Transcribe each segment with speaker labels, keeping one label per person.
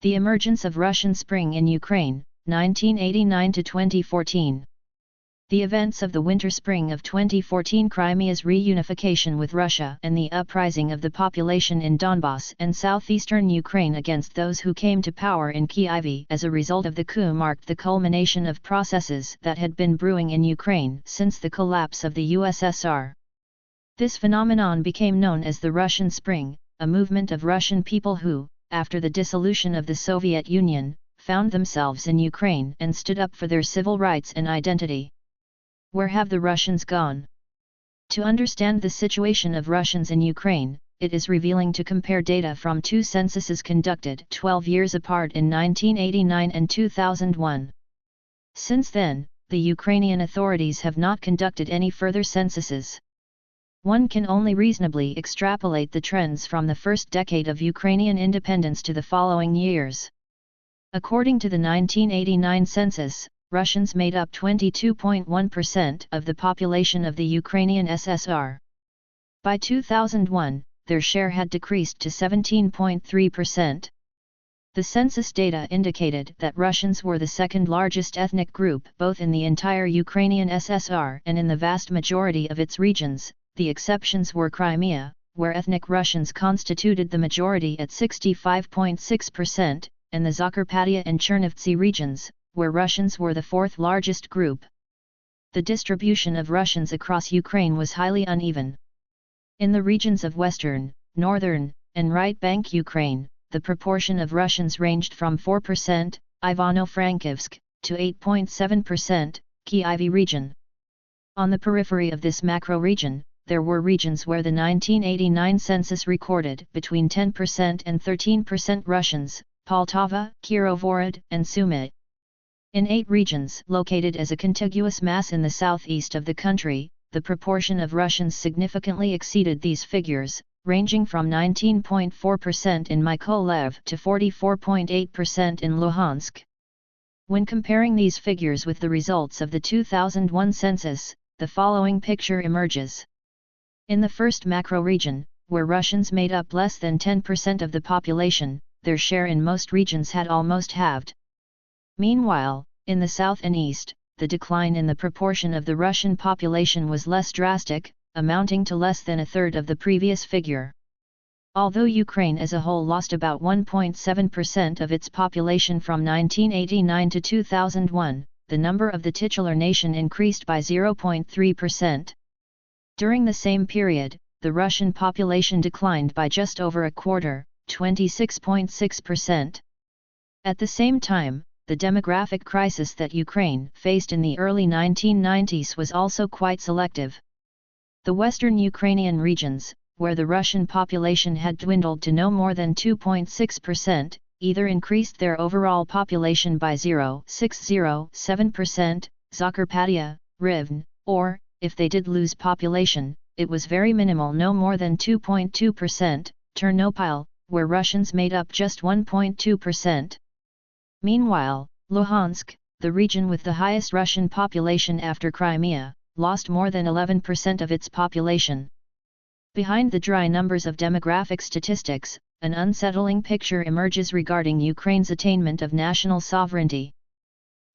Speaker 1: The Emergence of Russian Spring in Ukraine, 1989 to 2014. The events of the winter-spring of 2014, Crimea's reunification with Russia and the uprising of the population in Donbass and southeastern Ukraine against those who came to power in Kyiv as a result of the coup marked the culmination of processes that had been brewing in Ukraine since the collapse of the USSR. This phenomenon became known as the Russian Spring, a movement of Russian people who, after the dissolution of the Soviet Union, found themselves in Ukraine and stood up for their civil rights and identity. Where have the Russians gone? To understand the situation of Russians in Ukraine, it is revealing to compare data from two censuses conducted 12 years apart in 1989 and 2001. Since then, the Ukrainian authorities have not conducted any further censuses. One can only reasonably extrapolate the trends from the first decade of Ukrainian independence to the following years. According to the 1989 census, Russians made up 22.1% of the population of the Ukrainian SSR. By 2001, their share had decreased to 17.3%. The census data indicated that Russians were the second largest ethnic group both in the entire Ukrainian SSR and in the vast majority of its regions. The exceptions were Crimea, where ethnic Russians constituted the majority at 65.6%, and the Zakarpattia and Chernivtsi regions, where Russians were the fourth largest group. The distribution of Russians across Ukraine was highly uneven. In the regions of western, northern, and right bank Ukraine, the proportion of Russians ranged from 4%, Ivano-Frankivsk, to 8.7%, Kyiv region. On the periphery of this macro-region, there were regions where the 1989 census recorded between 10% and 13% Russians, Poltava, Kirovorod, and Sumy. In 8 regions located as a contiguous mass in the southeast of the country, the proportion of Russians significantly exceeded these figures, ranging from 19.4% in Mykolaiv to 44.8% in Luhansk. When comparing these figures with the results of the 2001 census, the following picture emerges. In the first macro-region, where Russians made up less than 10% of the population, their share in most regions had almost halved. Meanwhile, in the south and east, the decline in the proportion of the Russian population was less drastic, amounting to less than a third of the previous figure. Although Ukraine as a whole lost about 1.7% of its population from 1989 to 2001, the number of the titular nation increased by 0.3%. During the same period, the Russian population declined by just over a quarter, 26.6%. At the same time, the demographic crisis that Ukraine faced in the early 1990s was also quite selective. The western Ukrainian regions, where the Russian population had dwindled to no more than 2.6%, either increased their overall population by 0.607%, Zakarpattia, Rivne, or, if they did lose population, it was very minimal, no more than 2.2%, Ternopil, where Russians made up just 1.2%. Meanwhile, Luhansk, the region with the highest Russian population after Crimea, lost more than 11% of its population. Behind the dry numbers of demographic statistics, an unsettling picture emerges regarding Ukraine's attainment of national sovereignty.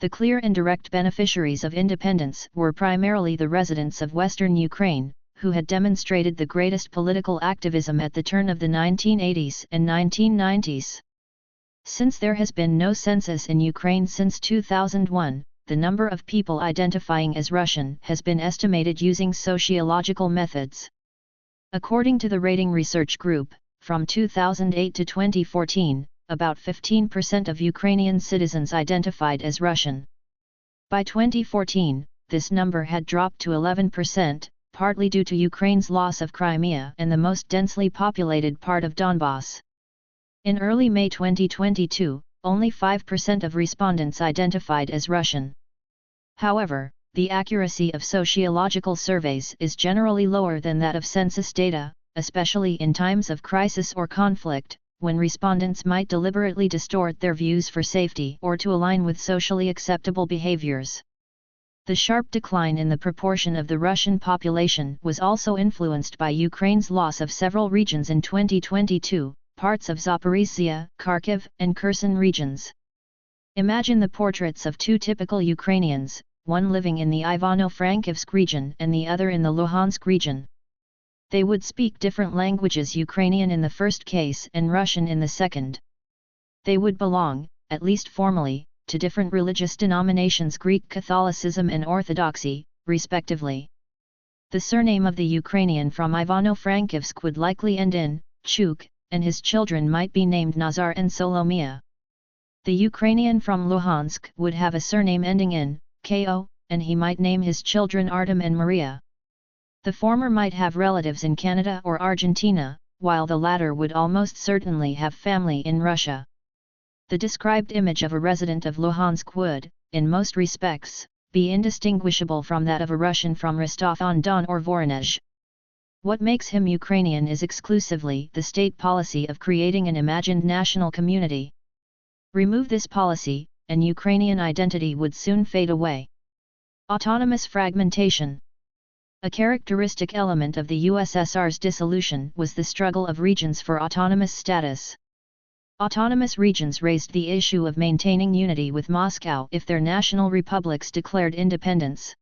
Speaker 1: The clear and direct beneficiaries of independence were primarily the residents of western Ukraine, who had demonstrated the greatest political activism at the turn of the 1980s and 1990s. Since there has been no census in Ukraine since 2001, the number of people identifying as Russian has been estimated using sociological methods. According to the Rating Research Group, from 2008 to 2014, about 15% of Ukrainian citizens identified as Russian. By 2014, this number had dropped to 11%, partly due to Ukraine's loss of Crimea and the most densely populated part of Donbass. In early May 2022, only 5% of respondents identified as Russian. However, the accuracy of sociological surveys is generally lower than that of census data, especially in times of crisis or conflict, when respondents might deliberately distort their views for safety or to align with socially acceptable behaviors. The sharp decline in the proportion of the Russian population was also influenced by Ukraine's loss of several regions in 2022, parts of Zaporizhzhia, Kharkiv, and Kherson regions. Imagine the portraits of two typical Ukrainians, one living in the Ivano-Frankivsk region and the other in the Luhansk region. They would speak different languages, Ukrainian in the first case and Russian in the second. They would belong, at least formally, to different religious denominations, Greek Catholicism and Orthodoxy, respectively. The surname of the Ukrainian from Ivano-Frankivsk would likely end in Chuk, and his children might be named Nazar and Solomia. The Ukrainian from Luhansk would have a surname ending in Ko, and he might name his children Artem and Maria. The former might have relatives in Canada or Argentina, while the latter would almost certainly have family in Russia. The described image of a resident of Luhansk would, in most respects, be indistinguishable from that of a Russian from Rostov-on-Don or Voronezh. What makes him Ukrainian is exclusively the state policy of creating an imagined national community. Remove this policy, and Ukrainian identity would soon fade away. Autonomous fragmentation. A characteristic element of the USSR's dissolution was the struggle of regions for autonomous status. Autonomous regions raised the issue of maintaining unity with Moscow if their national republics declared independence.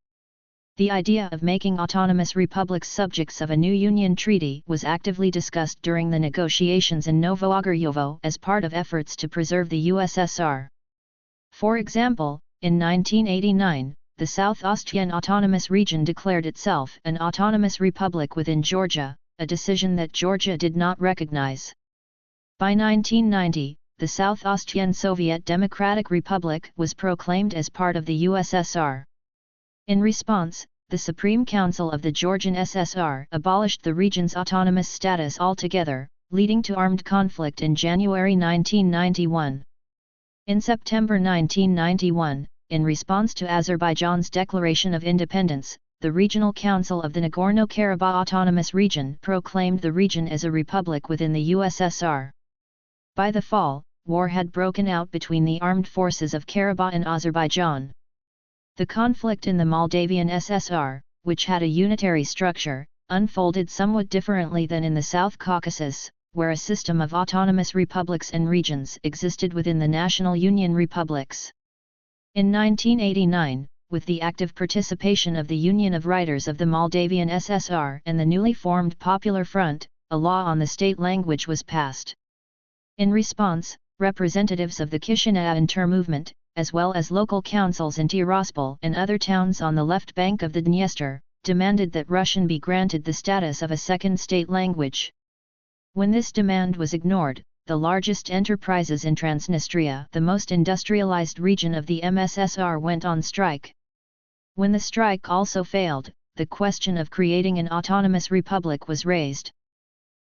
Speaker 1: The idea of making autonomous republics subjects of a new union treaty was actively discussed during the negotiations in Novoogoryovo as part of efforts to preserve the USSR. For example, in 1989, the South Ostian Autonomous Region declared itself an autonomous republic within Georgia, a decision that Georgia did not recognize. By 1990, the South Ostian Soviet Democratic Republic was proclaimed as part of the USSR. In response, the Supreme Council of the Georgian SSR abolished the region's autonomous status altogether, leading to armed conflict in January 1991. In September 1991, in response to Azerbaijan's declaration of independence, the Regional Council of the Nagorno-Karabakh Autonomous Region proclaimed the region as a republic within the USSR. By the fall, war had broken out between the armed forces of Karabakh and Azerbaijan. The conflict in the Moldavian SSR, which had a unitary structure, unfolded somewhat differently than in the South Caucasus, where a system of autonomous republics and regions existed within the National Union republics. In 1989, with the active participation of the Union of Writers of the Moldavian SSR and the newly formed Popular Front, a law on the state language was passed. In response, representatives of the Chisinau Inter-movement, as well as local councils in Tiraspol and other towns on the left bank of the Dniester, demanded that Russian be granted the status of a second state language. When this demand was ignored, the largest enterprises in Transnistria, the most industrialized region of the MSSR, went on strike. When the strike also failed, the question of creating an autonomous republic was raised.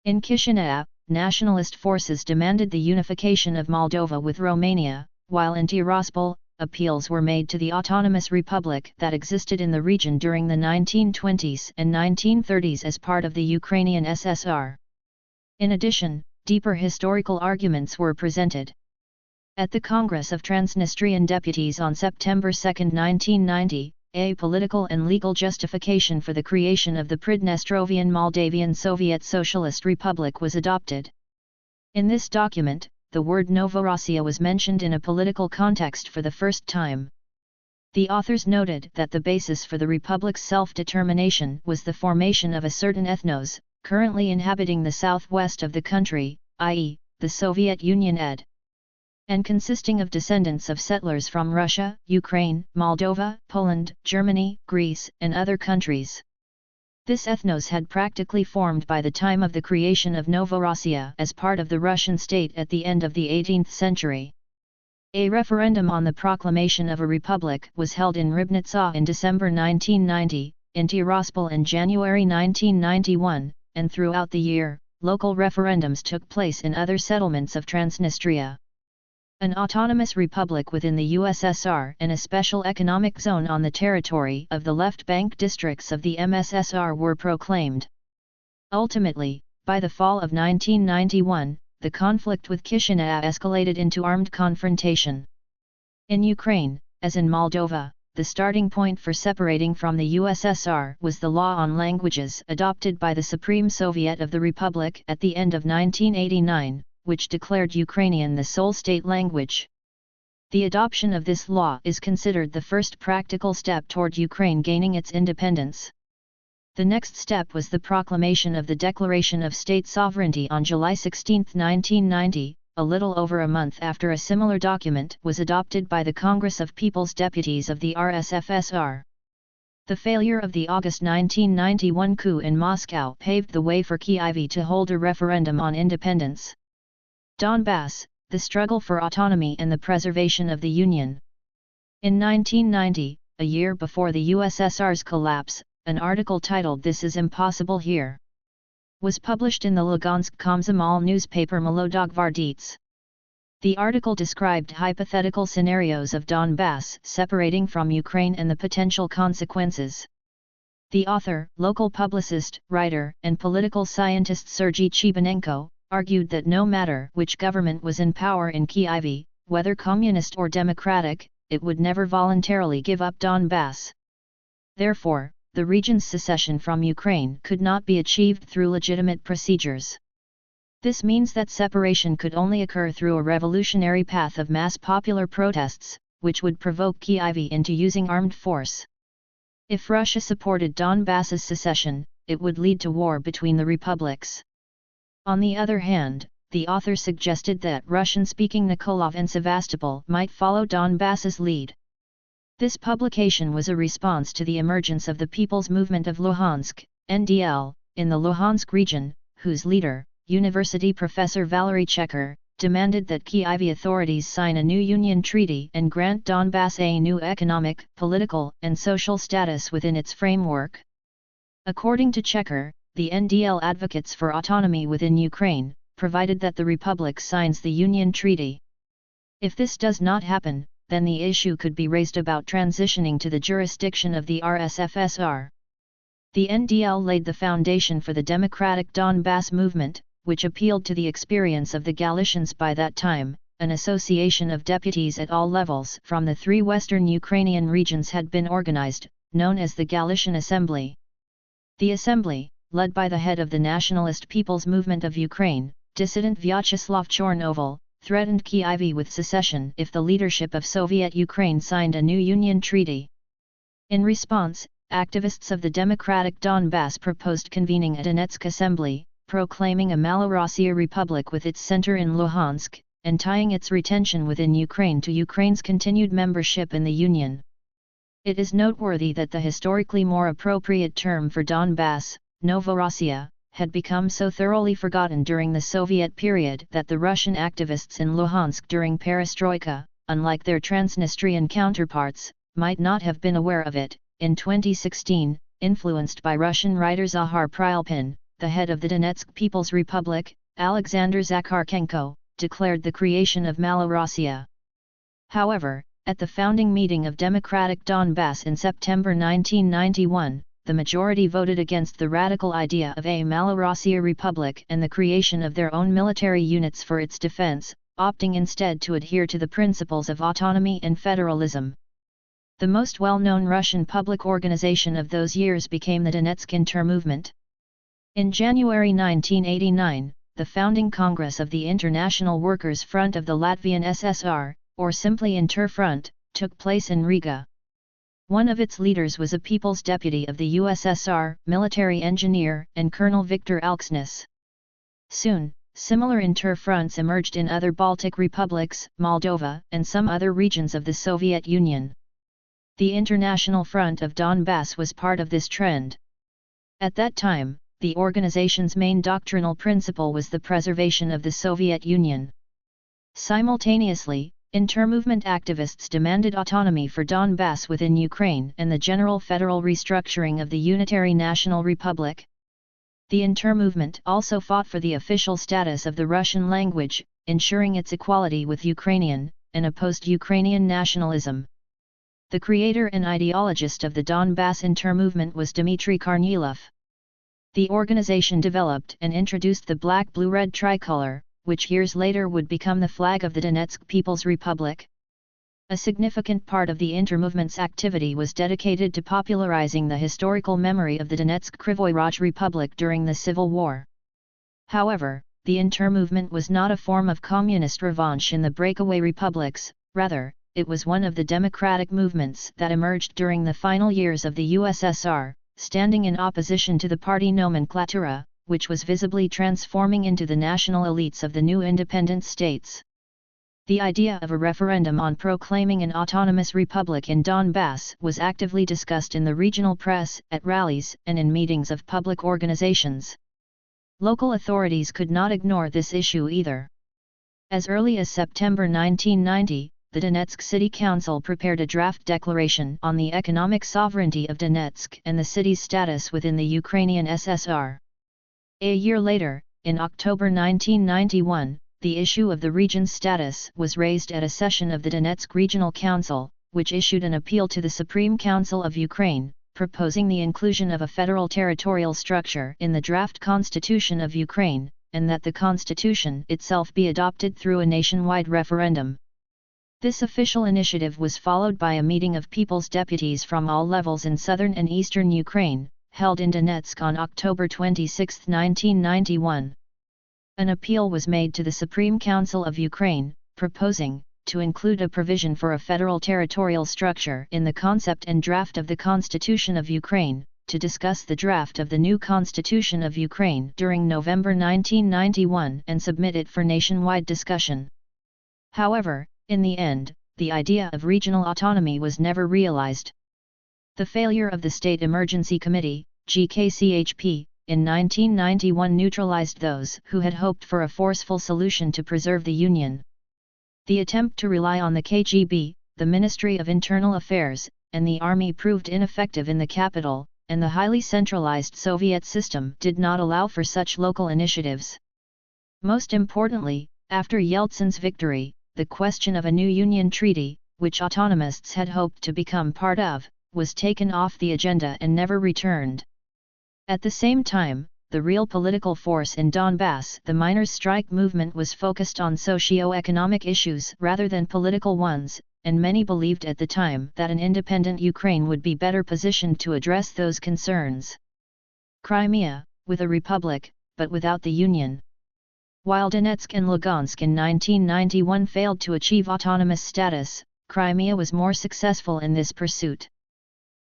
Speaker 1: In Chisinau, nationalist forces demanded the unification of Moldova with Romania, while in Tiraspol, appeals were made to the autonomous republic that existed in the region during the 1920s and 1930s as part of the Ukrainian SSR. In addition, deeper historical arguments were presented. At the Congress of Transnistrian Deputies on September 2, 1990, a political and legal justification for the creation of the Pridnestrovian Moldavian Soviet Socialist Republic was adopted. In this document, the word Novorossiya was mentioned in a political context for the first time. The authors noted that the basis for the republic's self-determination was the formation of a certain ethnos, currently inhabiting the southwest of the country, i.e., the Soviet Union and consisting of descendants of settlers from Russia, Ukraine, Moldova, Poland, Germany, Greece, and other countries. This ethnos had practically formed by the time of the creation of Novorossiya as part of the Russian state at the end of the 18th century. A referendum on the proclamation of a republic was held in Ribnitsa in December 1990, in Tiraspol in January 1991, and throughout the year, local referendums took place in other settlements of Transnistria. An autonomous republic within the USSR and a special economic zone on the territory of the left bank districts of the MSSR were proclaimed. Ultimately, by the fall of 1991, the conflict with Chisinau escalated into armed confrontation. In Ukraine, as in Moldova, the starting point for separating from the USSR was the Law on Languages adopted by the Supreme Soviet of the Republic at the end of 1989, which declared Ukrainian the sole state language. The adoption of this law is considered the first practical step toward Ukraine gaining its independence. The next step was the proclamation of the Declaration of State Sovereignty on July 16, 1990, a little over a month after a similar document was adopted by the Congress of People's Deputies of the RSFSR. The failure of the August 1991 coup in Moscow paved the way for Kyiv to hold a referendum on independence. Donbass, the struggle for autonomy and the preservation of the Union. In 1990, a year before the USSR's collapse, an article titled "This is Impossible Here" was published in the Lugansk Komsomol newspaper Molodogvardets. The article described hypothetical scenarios of Donbass separating from Ukraine and the potential consequences. The author, local publicist, writer, and political scientist Sergei Chibanenko, argued that no matter which government was in power in Kyiv, whether communist or democratic, it would never voluntarily give up Donbass. Therefore, the region's secession from Ukraine could not be achieved through legitimate procedures. This means that separation could only occur through a revolutionary path of mass popular protests, which would provoke Kyiv into using armed force. If Russia supported Donbass's secession, it would lead to war between the republics. On the other hand, the author suggested that Russian-speaking Nikolov and Sevastopol might follow Donbass's lead. This publication was a response to the emergence of the People's Movement of Luhansk, NDL, in the Luhansk region, whose leader, university professor Valery Checker, demanded that Kyiv authorities sign a new union treaty and grant Donbass a new economic, political, and social status within its framework. According to Checker, the NDL advocates for autonomy within Ukraine, provided that the republic signs the Union Treaty. If this does not happen, then the issue could be raised about transitioning to the jurisdiction of the RSFSR. The NDL laid the foundation for the democratic Donbass movement, which appealed to the experience of the Galicians by that time. An association of deputies at all levels from the three western Ukrainian regions had been organized, known as the Galician Assembly. The assembly, led by the head of the Nationalist People's Movement of Ukraine, dissident Vyacheslav Chornovil, threatened Kyiv with secession if the leadership of Soviet Ukraine signed a new union treaty. In response, activists of the Democratic Donbass proposed convening a Donetsk assembly, proclaiming a Malorossiya Republic with its center in Luhansk, and tying its retention within Ukraine to Ukraine's continued membership in the Union. It is noteworthy that the historically more appropriate term for Donbass, Novorossiya, had become so thoroughly forgotten during the Soviet period that the Russian activists in Luhansk during Perestroika, unlike their Transnistrian counterparts, might not have been aware of it. In 2016, influenced by Russian writer Zahar Prilpin, the head of the Donetsk People's Republic, Alexander Zakharchenko, declared the creation of Malorossiya. However, at the founding meeting of Democratic Donbass in September 1991, the majority voted against the radical idea of a Malorossiya Republic and the creation of their own military units for its defense, opting instead to adhere to the principles of autonomy and federalism. The most well-known Russian public organization of those years became the Donetsk Intermovement. In January 1989, the founding Congress of the International Workers' Front of the Latvian SSR, or simply Interfront, took place in Riga. One of its leaders was a People's Deputy of the USSR, military engineer, and Colonel Viktor Alksnis. Soon, similar interfronts emerged in other Baltic republics, Moldova, and some other regions of the Soviet Union. The International Front of Donbass was part of this trend. At that time, the organization's main doctrinal principle was the preservation of the Soviet Union. Simultaneously, intermovement activists demanded autonomy for Donbass within Ukraine and the general federal restructuring of the Unitary National Republic. The intermovement also fought for the official status of the Russian language, ensuring its equality with Ukrainian, and opposed Ukrainian nationalism. The creator and ideologist of the Donbass intermovement was Dmitry Kornilov. The organization developed and introduced the black-blue-red tricolor, which years later would become the flag of the Donetsk People's Republic. A significant part of the intermovement's activity was dedicated to popularizing the historical memory of the Donetsk Krivoy Raj Republic during the Civil War. However, the intermovement was not a form of communist revanche in the breakaway republics, rather, it was one of the democratic movements that emerged during the final years of the USSR, standing in opposition to the party nomenclatura, which was visibly transforming into the national elites of the new independent states. The idea of a referendum on proclaiming an autonomous republic in Donbass was actively discussed in the regional press, at rallies, and in meetings of public organizations. Local authorities could not ignore this issue either. As early as September 1990, the Donetsk City Council prepared a draft declaration on the economic sovereignty of Donetsk and the city's status within the Ukrainian SSR. A year later, in October 1991, the issue of the region's status was raised at a session of the Donetsk Regional Council, which issued an appeal to the Supreme Council of Ukraine, proposing the inclusion of a federal territorial structure in the draft constitution of Ukraine, and that the constitution itself be adopted through a nationwide referendum. This official initiative was followed by a meeting of people's deputies from all levels in southern and eastern Ukraine, held in Donetsk on October 26, 1991. An appeal was made to the Supreme Council of Ukraine, proposing to include a provision for a federal territorial structure in the concept and draft of the Constitution of Ukraine, to discuss the draft of the new Constitution of Ukraine during November 1991 and submit it for nationwide discussion. However, in the end, the idea of regional autonomy was never realized. The failure of the State Emergency Committee, GKCHP, in 1991 neutralized those who had hoped for a forceful solution to preserve the Union. The attempt to rely on the KGB, the Ministry of Internal Affairs, and the army proved ineffective in the capital, and the highly centralized Soviet system did not allow for such local initiatives. Most importantly, after Yeltsin's victory, the question of a new Union treaty, which autonomists had hoped to become part of, was taken off the agenda and never returned. At the same time, the real political force in Donbass, the miners' strike movement, was focused on socio-economic issues rather than political ones, and many believed at the time that an independent Ukraine would be better positioned to address those concerns. Crimea, with a republic, but without the Union. While Donetsk and Lugansk in 1991 failed to achieve autonomous status, Crimea was more successful in this pursuit.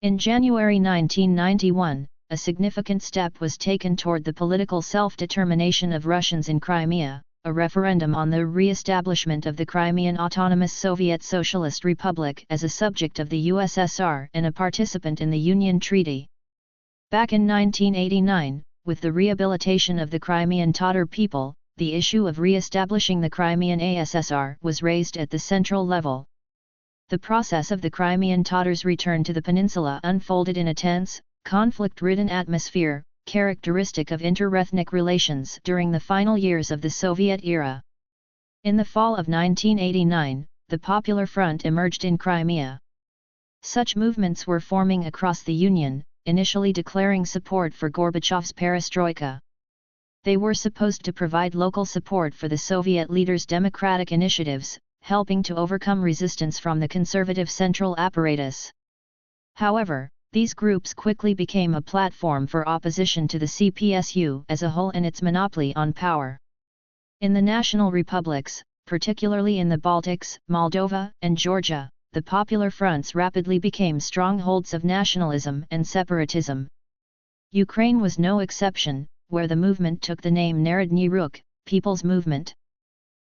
Speaker 1: In January 1991, a significant step was taken toward the political self-determination of Russians in Crimea, a referendum on the re-establishment of the Crimean Autonomous Soviet Socialist Republic as a subject of the USSR and a participant in the Union Treaty. Back in 1989, with the rehabilitation of the Crimean Tatar people, the issue of re-establishing the Crimean ASSR was raised at the central level. The process of the Crimean Tatars' return to the peninsula unfolded in a tense, conflict-ridden atmosphere, characteristic of interethnic relations during the final years of the Soviet era. In the fall of 1989, the Popular Front emerged in Crimea. Such movements were forming across the Union, initially declaring support for Gorbachev's perestroika. They were supposed to provide local support for the Soviet leaders' democratic initiatives, helping to overcome resistance from the conservative central apparatus. However, these groups quickly became a platform for opposition to the CPSU as a whole and its monopoly on power. In the national republics, particularly in the Baltics, Moldova, and Georgia, the popular fronts rapidly became strongholds of nationalism and separatism. Ukraine was no exception, where the movement took the name Narodny Ruch, People's Movement.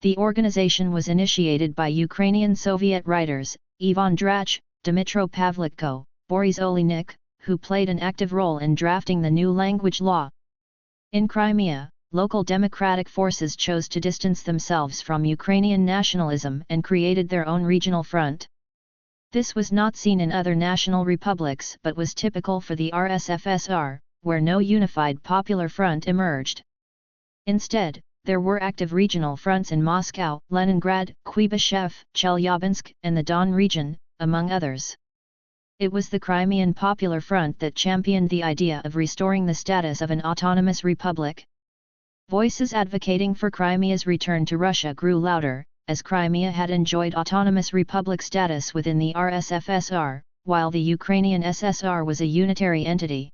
Speaker 1: The organization was initiated by Ukrainian Soviet writers, Ivan Drach, Dmytro Pavlitko, Boris Olenik, who played an active role in drafting the new language law. In Crimea, local democratic forces chose to distance themselves from Ukrainian nationalism and created their own regional front. This was not seen in other national republics but was typical for the RSFSR, where no unified popular front emerged. Instead, there were active regional fronts in Moscow, Leningrad, Kuibyshev, Chelyabinsk, and the Don region, among others. It was the Crimean Popular Front that championed the idea of restoring the status of an autonomous republic. Voices advocating for Crimea's return to Russia grew louder, as Crimea had enjoyed autonomous republic status within the RSFSR, while the Ukrainian SSR was a unitary entity.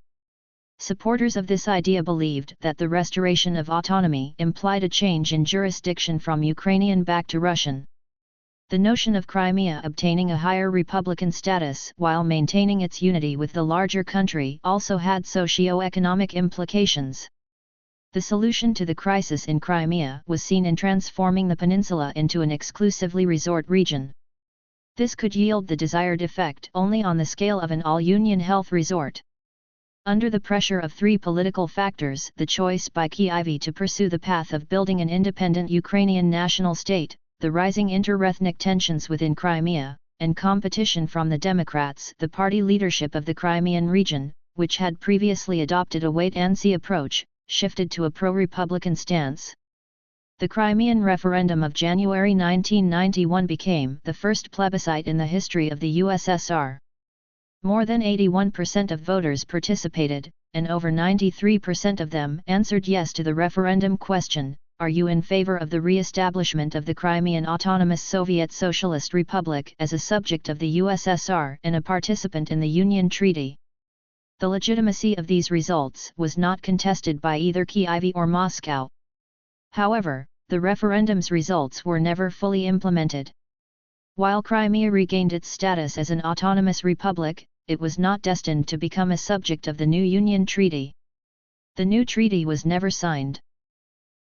Speaker 1: Supporters of this idea believed that the restoration of autonomy implied a change in jurisdiction from Ukrainian back to Russian. The notion of Crimea obtaining a higher republican status while maintaining its unity with the larger country also had socio-economic implications. The solution to the crisis in Crimea was seen in transforming the peninsula into an exclusively resort region. This could yield the desired effect only on the scale of an all-union health resort. Under the pressure of three political factors: the choice by Kyiv to pursue the path of building an independent Ukrainian national state, the rising inter-ethnic tensions within Crimea, and competition from the Democrats, the party leadership of the Crimean region, which had previously adopted a wait-and-see approach, shifted to a pro-Republican stance. The Crimean referendum of January 1991 became the first plebiscite in the history of the USSR. More than 81% of voters participated, and over 93% of them answered yes to the referendum question: are you in favor of the re-establishment of the Crimean Autonomous Soviet Socialist Republic as a subject of the USSR and a participant in the Union Treaty? The legitimacy of these results was not contested by either Kyiv or Moscow. However, the referendum's results were never fully implemented. While Crimea regained its status as an autonomous republic, it was not destined to become a subject of the new Union Treaty. The new treaty was never signed.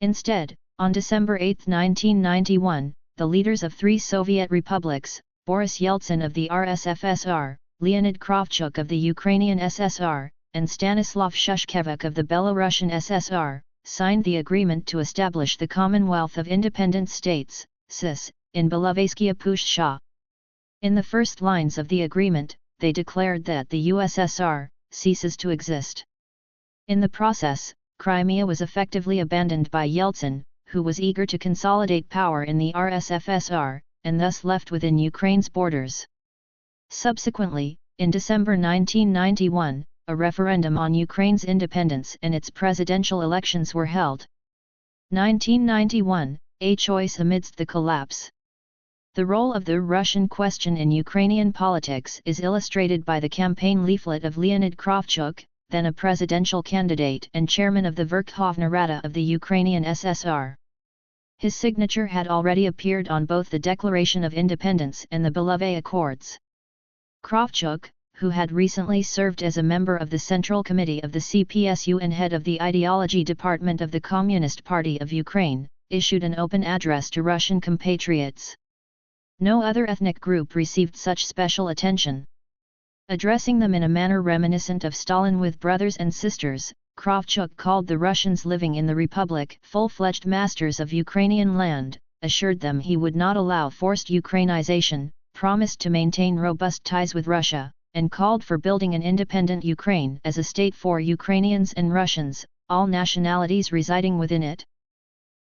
Speaker 1: Instead, on December 8, 1991, the leaders of three Soviet republics, Boris Yeltsin of the RSFSR, Leonid Kravchuk of the Ukrainian SSR, and Stanislav Shushkevich of the Belarusian SSR, signed the agreement to establish the Commonwealth of Independent States, CIS, in Belovezhskaya Pushcha. In the first lines of the agreement, they declared that the USSR ceases to exist. In the process, Crimea was effectively abandoned by Yeltsin, who was eager to consolidate power in the RSFSR, and thus left within Ukraine's borders. Subsequently, in December 1991, a referendum on Ukraine's independence and its presidential elections were held. 1991, a choice amidst the collapse. The role of the Russian question in Ukrainian politics is illustrated by the campaign leaflet of Leonid Kravchuk, then a presidential candidate and chairman of the Verkhovna Rada of the Ukrainian SSR. His signature had already appeared on both the Declaration of Independence and the Belovay Accords. Kravchuk, who had recently served as a member of the Central Committee of the CPSU and head of the Ideology Department of the Communist Party of Ukraine, issued an open address to Russian compatriots. No other ethnic group received such special attention. Addressing them in a manner reminiscent of Stalin with brothers and sisters, Kravchuk called the Russians living in the Republic full-fledged masters of Ukrainian land, assured them he would not allow forced Ukrainization, promised to maintain robust ties with Russia, and called for building an independent Ukraine as a state for Ukrainians and Russians, all nationalities residing within it.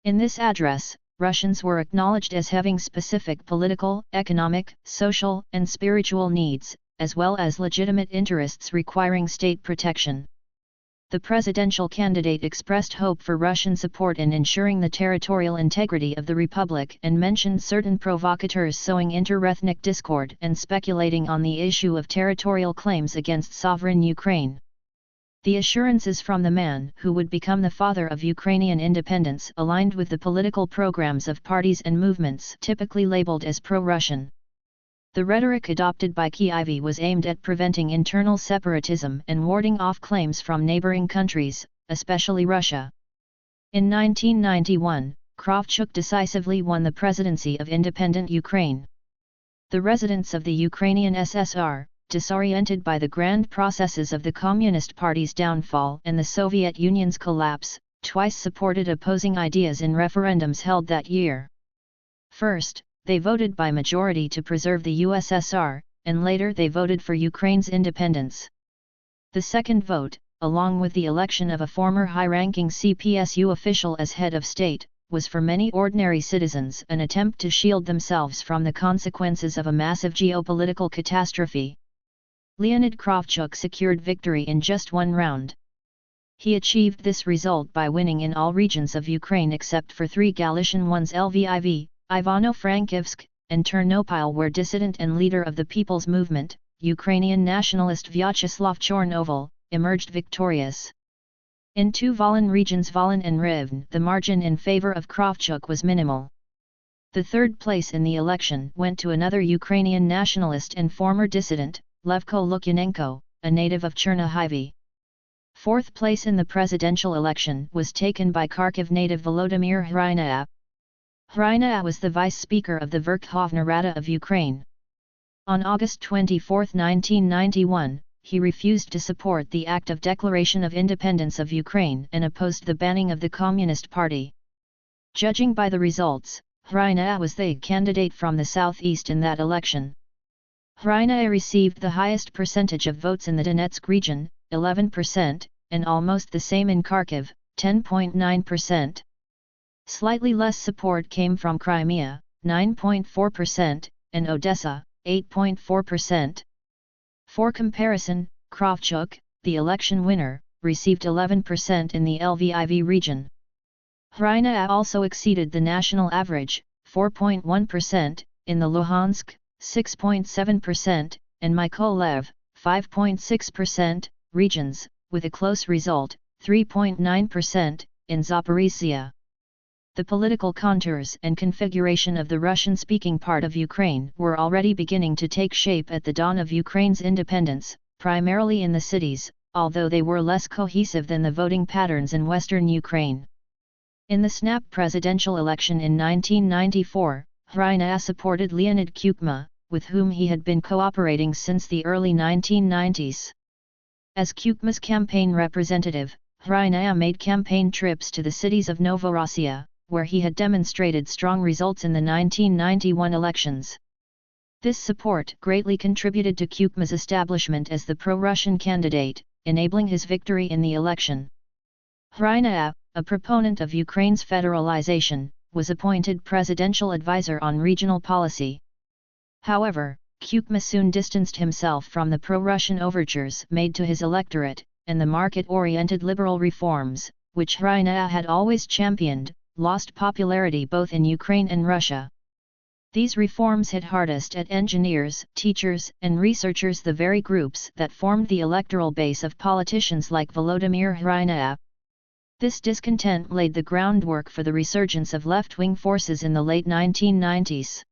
Speaker 1: In this address, Russians were acknowledged as having specific political, economic, social, and spiritual needs, as well as legitimate interests requiring state protection. The presidential candidate expressed hope for Russian support in ensuring the territorial integrity of the Republic and mentioned certain provocateurs sowing inter-ethnic discord and speculating on the issue of territorial claims against sovereign Ukraine. The assurances from the man who would become the father of Ukrainian independence aligned with the political programs of parties and movements typically labeled as pro-Russian. The rhetoric adopted by Kyiv was aimed at preventing internal separatism and warding off claims from neighboring countries, especially Russia. In 1991, Kravchuk decisively won the presidency of independent Ukraine. The residents of the Ukrainian SSR, disoriented by the grand processes of the Communist Party's downfall and the Soviet Union's collapse, twice supported opposing ideas in referendums held that year. First, they voted by majority to preserve the USSR, and later they voted for Ukraine's independence. The second vote, along with the election of a former high-ranking CPSU official as head of state, was for many ordinary citizens an attempt to shield themselves from the consequences of a massive geopolitical catastrophe. Leonid Kravchuk secured victory in just one round. He achieved this result by winning in all regions of Ukraine except for three Galician ones: Lviv, Ivano-Frankivsk, and Ternopil, where dissident and leader of the People's Movement, Ukrainian nationalist Vyacheslav Chornovil, emerged victorious. In two Volyn regions, Volyn and Rivne, the margin in favor of Kravchuk was minimal. The third place in the election went to another Ukrainian nationalist and former dissident, Levko Lukyanenko, a native of Chernihiv. Fourth place in the presidential election was taken by Kharkiv native Volodymyr Hrynia. Hrynia was the vice speaker of the Verkhovna Rada of Ukraine. On August 24, 1991, he refused to support the Act of Declaration of Independence of Ukraine and opposed the banning of the Communist Party. Judging by the results, Hrynia was the candidate from the southeast in that election. Hrynia received the highest percentage of votes in the Donetsk region, 11%, and almost the same in Kharkiv, 10.9%. Slightly less support came from Crimea, 9.4%, and Odessa, 8.4%. For comparison, Kravchuk, the election winner, received 11% in the Lviv region. Hrynia also exceeded the national average, 4.1%, in the Luhansk, 6.7%, and Mykolaiv, 5.6%, regions, with a close result, 3.9%, in Zaporizhzhia. The political contours and configuration of the Russian-speaking part of Ukraine were already beginning to take shape at the dawn of Ukraine's independence, primarily in the cities, although they were less cohesive than the voting patterns in western Ukraine. In the snap presidential election in 1994, Hrynia supported Leonid Kuchma, with whom he had been cooperating since the early 1990s. As Kuchma's campaign representative, Hrynia made campaign trips to the cities of Novorossiya, where he had demonstrated strong results in the 1991 elections. This support greatly contributed to Kuchma's establishment as the pro-Russian candidate, enabling his victory in the election. Hrynia, a proponent of Ukraine's federalization, was appointed presidential advisor on regional policy. However, Kuchma soon distanced himself from the pro-Russian overtures made to his electorate, and the market-oriented liberal reforms, which Hrynia had always championed, lost popularity both in Ukraine and Russia. These reforms hit hardest at engineers, teachers, and researchers, the very groups that formed the electoral base of politicians like Volodymyr Hrynia. This discontent laid the groundwork for the resurgence of left-wing forces in the late 1990s.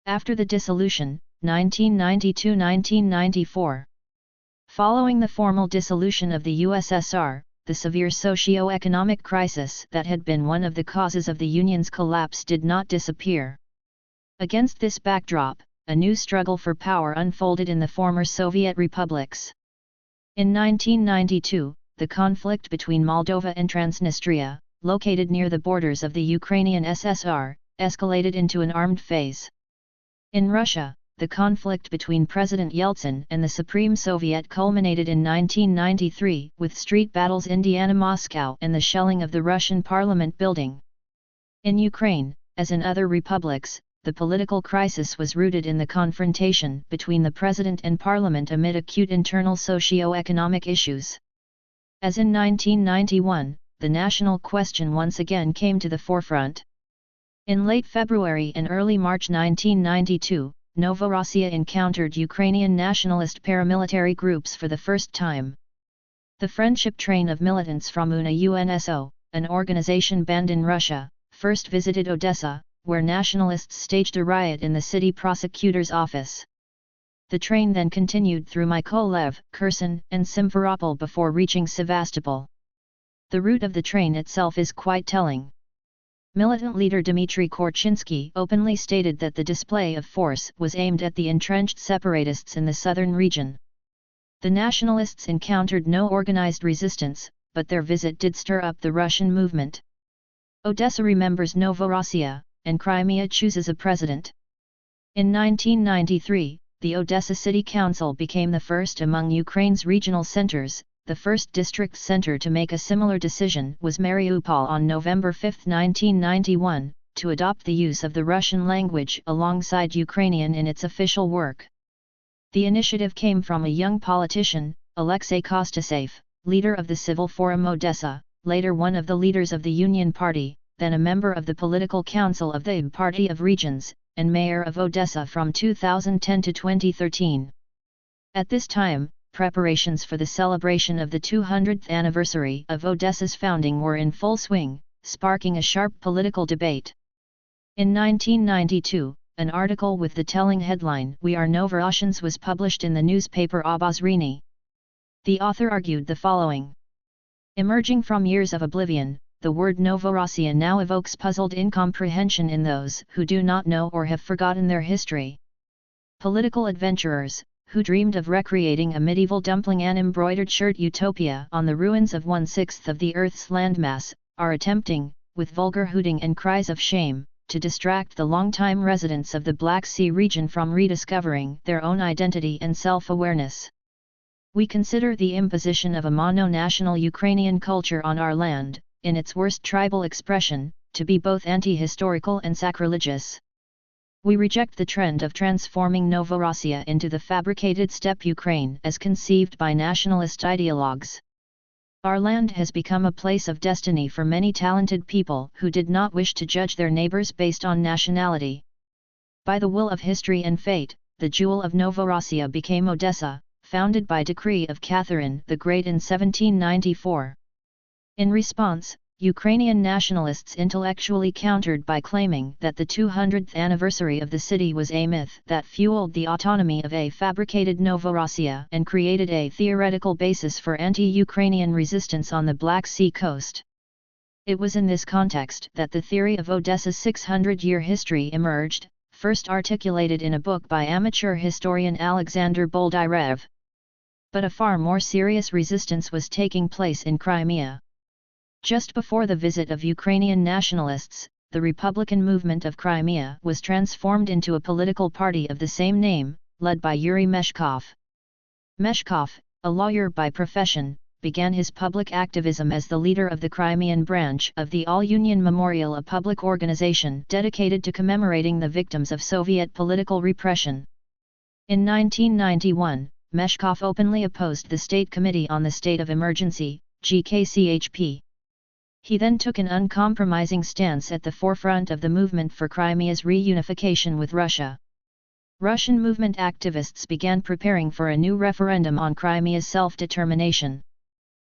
Speaker 1: After the dissolution, 1992–1994. Following the formal dissolution of the USSR, the severe socio-economic crisis that had been one of the causes of the Union's collapse did not disappear. Against this backdrop, a new struggle for power unfolded in the former Soviet republics. In 1992, the conflict between Moldova and Transnistria, located near the borders of the Ukrainian SSR, escalated into an armed phase. In Russia, the conflict between President Yeltsin and the Supreme Soviet culminated in 1993 with street battles in Indiana-Moscow and the shelling of the Russian Parliament building. In Ukraine, as in other republics, the political crisis was rooted in the confrontation between the president and parliament amid acute internal socio-economic issues. As in 1991, the national question once again came to the forefront. In late February and early March 1992, Novorossiya encountered Ukrainian nationalist paramilitary groups for the first time. The friendship train of militants from UNSO, an organization banned in Russia, first visited Odessa, where nationalists staged a riot in the city prosecutor's office. The train then continued through Mykolaiv, Kherson, and Simferopol before reaching Sevastopol. The route of the train itself is quite telling. Militant leader Dmitry Korchinsky openly stated that the display of force was aimed at the entrenched separatists in the southern region. The nationalists encountered no organized resistance, but their visit did stir up the Russian movement. Odessa remembers Novorossiya, and Crimea chooses a president. In 1993, the Odessa City Council became the first among Ukraine's regional centers. The first district center to make a similar decision was Mariupol on November 5, 1991, to adopt the use of the Russian language alongside Ukrainian in its official work. The initiative came from a young politician, Alexei Kostosev, leader of the Civil Forum Odessa, later one of the leaders of the Union Party, then a member of the Political Council of the Party of Regions, and mayor of Odessa from 2010 to 2013. At this time, preparations for the celebration of the 200th anniversary of Odessa's founding were in full swing, sparking a sharp political debate. In 1992, an article with the telling headline "We Are Novorossians" was published in the newspaper Obozrenie. The author argued the following. Emerging from years of oblivion, the word Novorossiya now evokes puzzled incomprehension in those who do not know or have forgotten their history. Political adventurers, who dreamed of recreating a medieval dumpling and embroidered shirt utopia on the ruins of 1/6 of the Earth's landmass, are attempting, with vulgar hooting and cries of shame, to distract the long-time residents of the Black Sea region from rediscovering their own identity and self-awareness. We consider the imposition of a mono-national Ukrainian culture on our land, in its worst tribal expression, to be both anti-historical and sacrilegious. We reject the trend of transforming Novorossiya into the fabricated steppe Ukraine as conceived by nationalist ideologues. Our land has become a place of destiny for many talented people who did not wish to judge their neighbors based on nationality. By the will of history and fate, the jewel of Novorossiya became Odessa, founded by decree of Catherine the Great in 1794. In response, Ukrainian nationalists intellectually countered by claiming that the 200th anniversary of the city was a myth that fueled the autonomy of a fabricated Novorossiya and created a theoretical basis for anti-Ukrainian resistance on the Black Sea coast. It was in this context that the theory of Odessa's 600-year history emerged, first articulated in a book by amateur historian Alexander Boldyrev. But a far more serious resistance was taking place in Crimea. Just before the visit of Ukrainian nationalists, the Republican movement of Crimea was transformed into a political party of the same name, led by Yuri Meshkov. Meshkov, a lawyer by profession, began his public activism as the leader of the Crimean branch of the All-Union Memorial, a public organization dedicated to commemorating the victims of Soviet political repression. In 1991, Meshkov openly opposed the State Committee on the State of Emergency, GKCHP. He then took an uncompromising stance at the forefront of the movement for Crimea's reunification with Russia. Russian movement activists began preparing for a new referendum on Crimea's self-determination.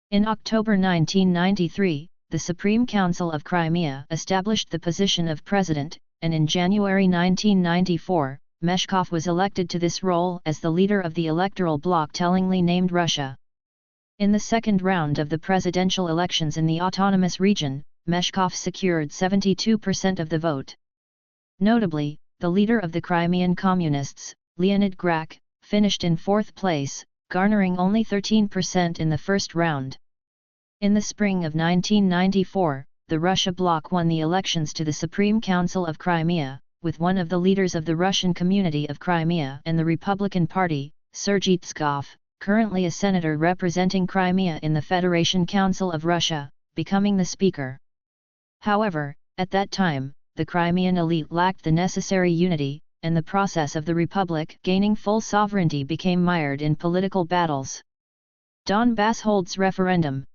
Speaker 1: In October 1993, the Supreme Council of Crimea established the position of president, and in January 1994, Meshkov was elected to this role as the leader of the electoral bloc tellingly named Russia. In the second round of the presidential elections in the autonomous region, Meshkov secured 72% of the vote. Notably, the leader of the Crimean Communists, Leonid Grak, finished in fourth place, garnering only 13% in the first round. In the spring of 1994, the Russia bloc won the elections to the Supreme Council of Crimea, with one of the leaders of the Russian community of Crimea and the Republican Party, Sergei Tskov, currently a senator representing Crimea in the Federation Council of Russia, becoming the speaker. However, at that time, the Crimean elite lacked the necessary unity, and the process of the republic gaining full sovereignty became mired in political battles. Donbass holds referendum.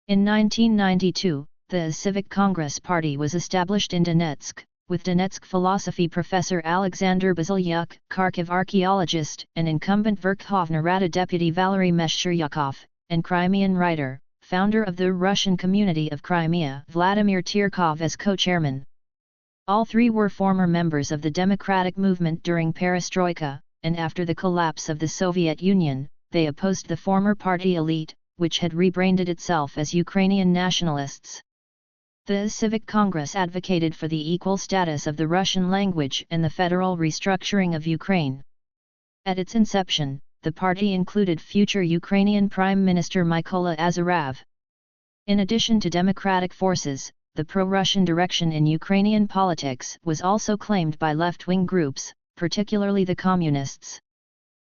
Speaker 1: In 1992, the Civic Congress Party was established in Donetsk, with Donetsk philosophy professor Alexander Bazylyuk, Kharkiv archaeologist and incumbent Verkhovna Rada deputy Valery Meshcheryakov, and Crimean writer, founder of the Russian community of Crimea Vladimir Tyrkov as co-chairman. All three were former members of the democratic movement during Perestroika, and after the collapse of the Soviet Union, they opposed the former party elite, which had rebranded itself as Ukrainian nationalists. The Civic Congress advocated for the equal status of the Russian language and the federal restructuring of Ukraine. At its inception, the party included future Ukrainian Prime Minister Mykola Azarov. In addition to democratic forces, the pro-Russian direction in Ukrainian politics was also claimed by left-wing groups, particularly the Communists.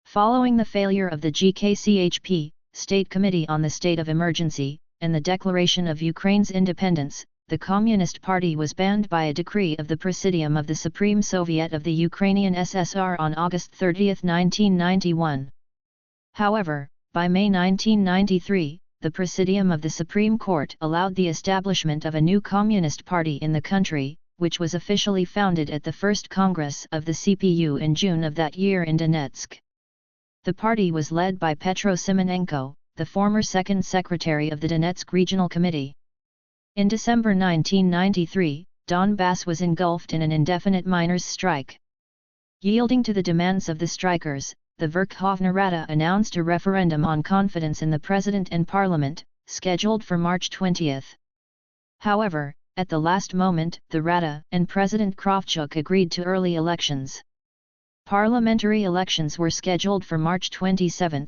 Speaker 1: Following the failure of the GKCHP, State Committee on the State of Emergency, and the declaration of Ukraine's independence, the Communist Party was banned by a decree of the Presidium of the Supreme Soviet of the Ukrainian SSR on August 30, 1991. However, by May 1993, the Presidium of the Supreme Court allowed the establishment of a new Communist Party in the country, which was officially founded at the First Congress of the CPU in June of that year in Donetsk. The party was led by Petro Simonenko, the former second secretary of the Donetsk Regional Committee. In December 1993, Donbass was engulfed in an indefinite miners' strike. Yielding to the demands of the strikers, the Verkhovna Rada announced a referendum on confidence in the president and parliament, scheduled for March 20. However, at the last moment, the Rada and President Kravchuk agreed to early elections. Parliamentary elections were scheduled for March 27.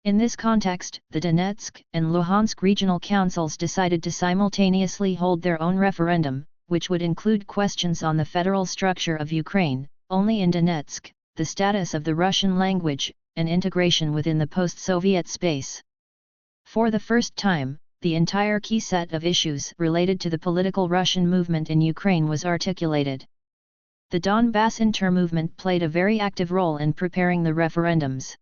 Speaker 1: In this context, the Donetsk and Luhansk regional councils decided to simultaneously hold their own referendum, which would include questions on the federal structure of Ukraine, only in Donetsk, the status of the Russian language, and integration within the post-Soviet space. For the first time, the entire key set of issues related to the political Russian movement in Ukraine was articulated. The Donbass Inter-movement played a very active role in preparing the referendums.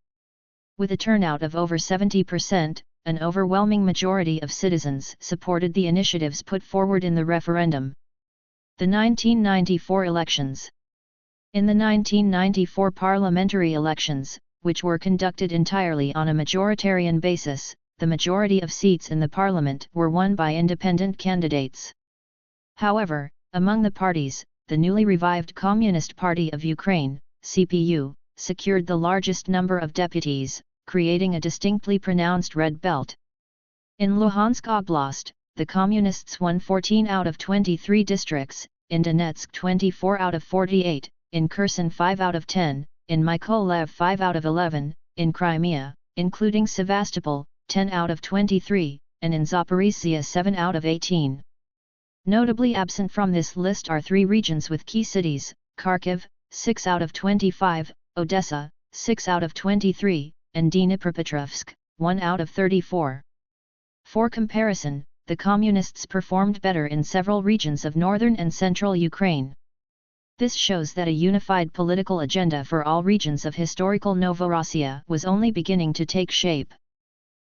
Speaker 1: With a turnout of over 70%, an overwhelming majority of citizens supported the initiatives put forward in the referendum. The 1994 elections. In the 1994 parliamentary elections, which were conducted entirely on a majoritarian basis, the majority of seats in the parliament were won by independent candidates. However, among the parties, the newly revived Communist Party of Ukraine, CPU, secured the largest number of deputies, creating a distinctly pronounced red belt. In Luhansk Oblast, the Communists won 14 out of 23 districts, in Donetsk 24 out of 48, in Kherson 5 out of 10, in Mykolaiv 5 out of 11, in Crimea, including Sevastopol, 10 out of 23, and in Zaporizhzhia 7 out of 18. Notably absent from this list are three regions with key cities: Kharkiv, 6 out of 25, Odessa, 6 out of 23, and Dnipropetrovsk, 1 out of 34. For comparison, the Communists performed better in several regions of northern and central Ukraine. This shows that a unified political agenda for all regions of historical Novorossiya was only beginning to take shape.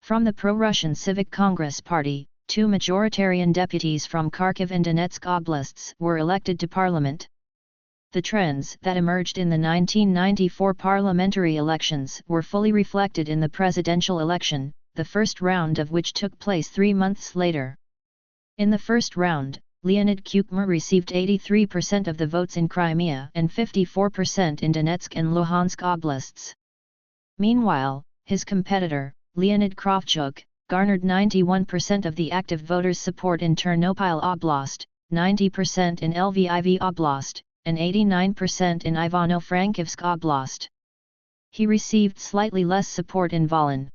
Speaker 1: From the pro-Russian Civic Congress Party, 2 majoritarian deputies from Kharkiv and Donetsk oblasts were elected to parliament. The trends that emerged in the 1994 parliamentary elections were fully reflected in the presidential election, the first round of which took place 3 months later. In the first round, Leonid Kuchma received 83% of the votes in Crimea and 54% in Donetsk and Luhansk oblasts. Meanwhile, his competitor, Leonid Kravchuk, garnered 91% of the active voters' support in Ternopil Oblast, 90% in Lviv Oblast, and 89% in Ivano-Frankivsk Oblast. He received slightly less support in Volyn.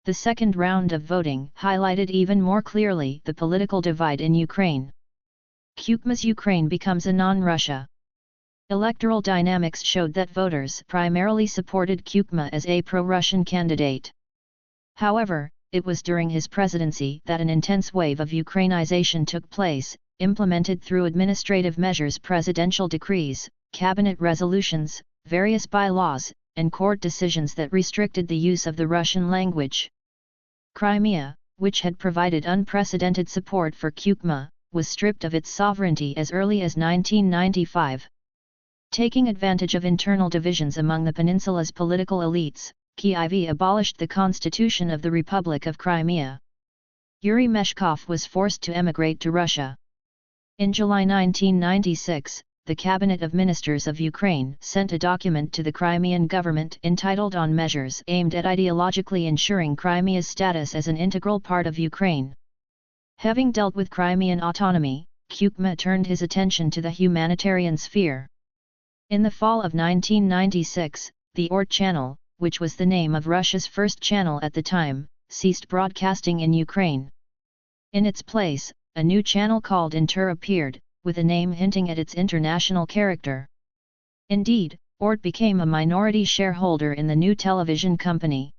Speaker 1: The second round of voting highlighted even more clearly the political divide in Ukraine. Kuchma's Ukraine becomes a non-Russia. Electoral dynamics showed that voters primarily supported Kuchma as a pro-Russian candidate. However, it was during his presidency that an intense wave of Ukrainization took place, implemented through administrative measures, presidential decrees, cabinet resolutions, various bylaws, and court decisions that restricted the use of the Russian language. Crimea, which had provided unprecedented support for Kuchma, was stripped of its sovereignty as early as 1995. Taking advantage of internal divisions among the peninsula's political elites, Kyiv abolished the constitution of the Republic of Crimea. Yuri Meshkov was forced to emigrate to Russia. In July 1996, the Cabinet of Ministers of Ukraine sent a document to the Crimean government entitled On Measures Aimed at Ideologically Ensuring Crimea's Status as an Integral Part of Ukraine. Having dealt with Crimean autonomy, Kuchma turned his attention to the humanitarian sphere. In the fall of 1996, the ORT channel, which was the name of Russia's first channel at the time, ceased broadcasting in Ukraine. In its place, a new channel called Inter appeared, with a name hinting at its international character. Indeed, ORT became a minority shareholder in the new television company.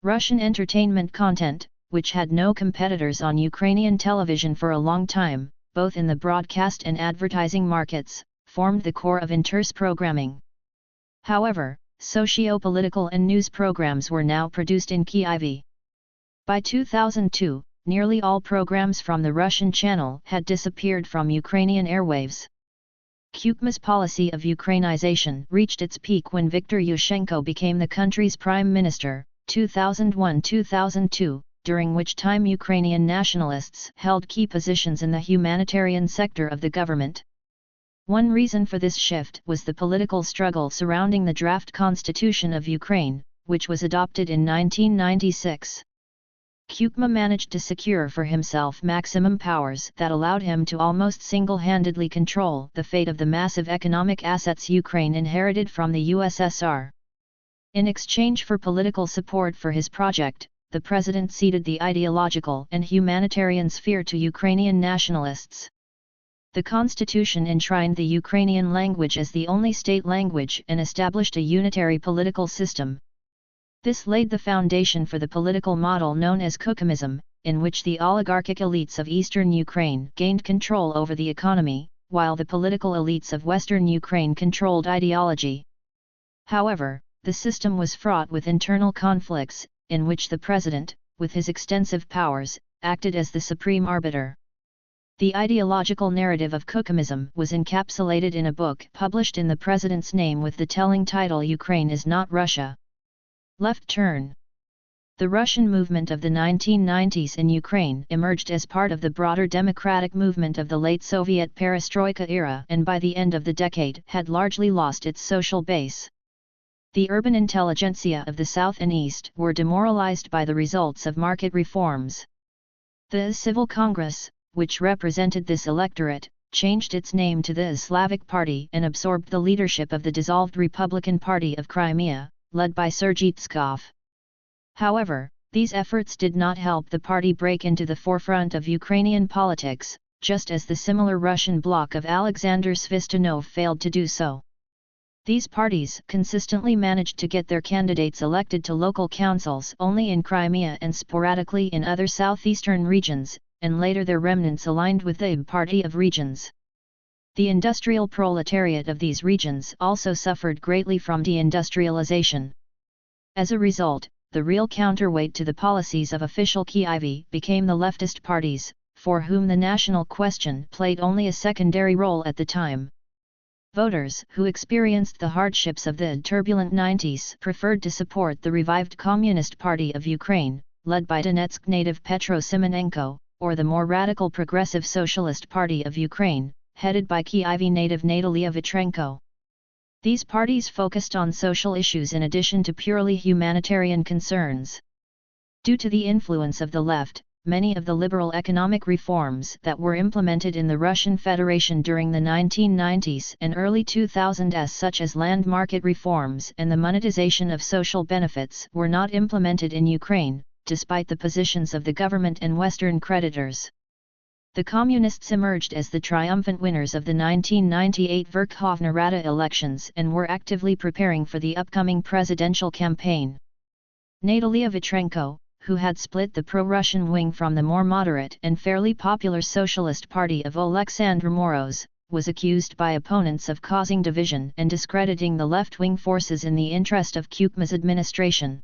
Speaker 1: Russian entertainment content, which had no competitors on Ukrainian television for a long time, both in the broadcast and advertising markets, formed the core of Inter's programming. However, socio-political and news programs were now produced in Kyiv. By 2002, nearly all programs from the Russian channel had disappeared from Ukrainian airwaves. Kyukma's policy of Ukrainization reached its peak when Viktor Yushchenko became the country's prime minister, 2001-2002, during which time Ukrainian nationalists held key positions in the humanitarian sector of the government. One reason for this shift was the political struggle surrounding the draft constitution of Ukraine, which was adopted in 1996. Kyukma managed to secure for himself maximum powers that allowed him to almost single-handedly control the fate of the massive economic assets Ukraine inherited from the USSR. In exchange for political support for his project, the president ceded the ideological and humanitarian sphere to Ukrainian nationalists. The constitution enshrined the Ukrainian language as the only state language and established a unitary political system. This laid the foundation for the political model known as Kukumism, in which the oligarchic elites of eastern Ukraine gained control over the economy, while the political elites of western Ukraine controlled ideology. However, the system was fraught with internal conflicts, in which the president, with his extensive powers, acted as the supreme arbiter. The ideological narrative of Kukumism was encapsulated in a book published in the president's name with the telling title Ukraine is not Russia. Left turn. The Russian movement of the 1990s in Ukraine emerged as part of the broader democratic movement of the late Soviet perestroika era and by the end of the decade had largely lost its social base. The urban intelligentsia of the South and East were demoralized by the results of market reforms. The Civil Congress, which represented this electorate, changed its name to the Slavic Party and absorbed the leadership of the dissolved Republican Party of Crimea, led by Sergei Tskov. However, these efforts did not help the party break into the forefront of Ukrainian politics, just as the similar Russian bloc of Alexander Svistunov failed to do so. These parties consistently managed to get their candidates elected to local councils only in Crimea and sporadically in other southeastern regions, and later their remnants aligned with the Party of Regions. The industrial proletariat of these regions also suffered greatly from deindustrialization. As a result, the real counterweight to the policies of official Kyiv became the leftist parties, for whom the national question played only a secondary role at the time. Voters who experienced the hardships of the turbulent 90s preferred to support the revived Communist Party of Ukraine, led by Donetsk native Petro Simonenko, or the more radical Progressive Socialist Party of Ukraine, headed by Kyiv native Natalia Vitrenko. These parties focused on social issues in addition to purely humanitarian concerns. Due to the influence of the left, many of the liberal economic reforms that were implemented in the Russian Federation during the 1990s and early 2000s, such as land market reforms and the monetization of social benefits, were not implemented in Ukraine, despite the positions of the government and Western creditors. The Communists emerged as the triumphant winners of the 1998 Verkhovna Rada elections and were actively preparing for the upcoming presidential campaign. Natalia Vitrenko, who had split the pro-Russian wing from the more moderate and fairly popular Socialist Party of Oleksandr Moroz, was accused by opponents of causing division and discrediting the left-wing forces in the interest of Kyukma's administration.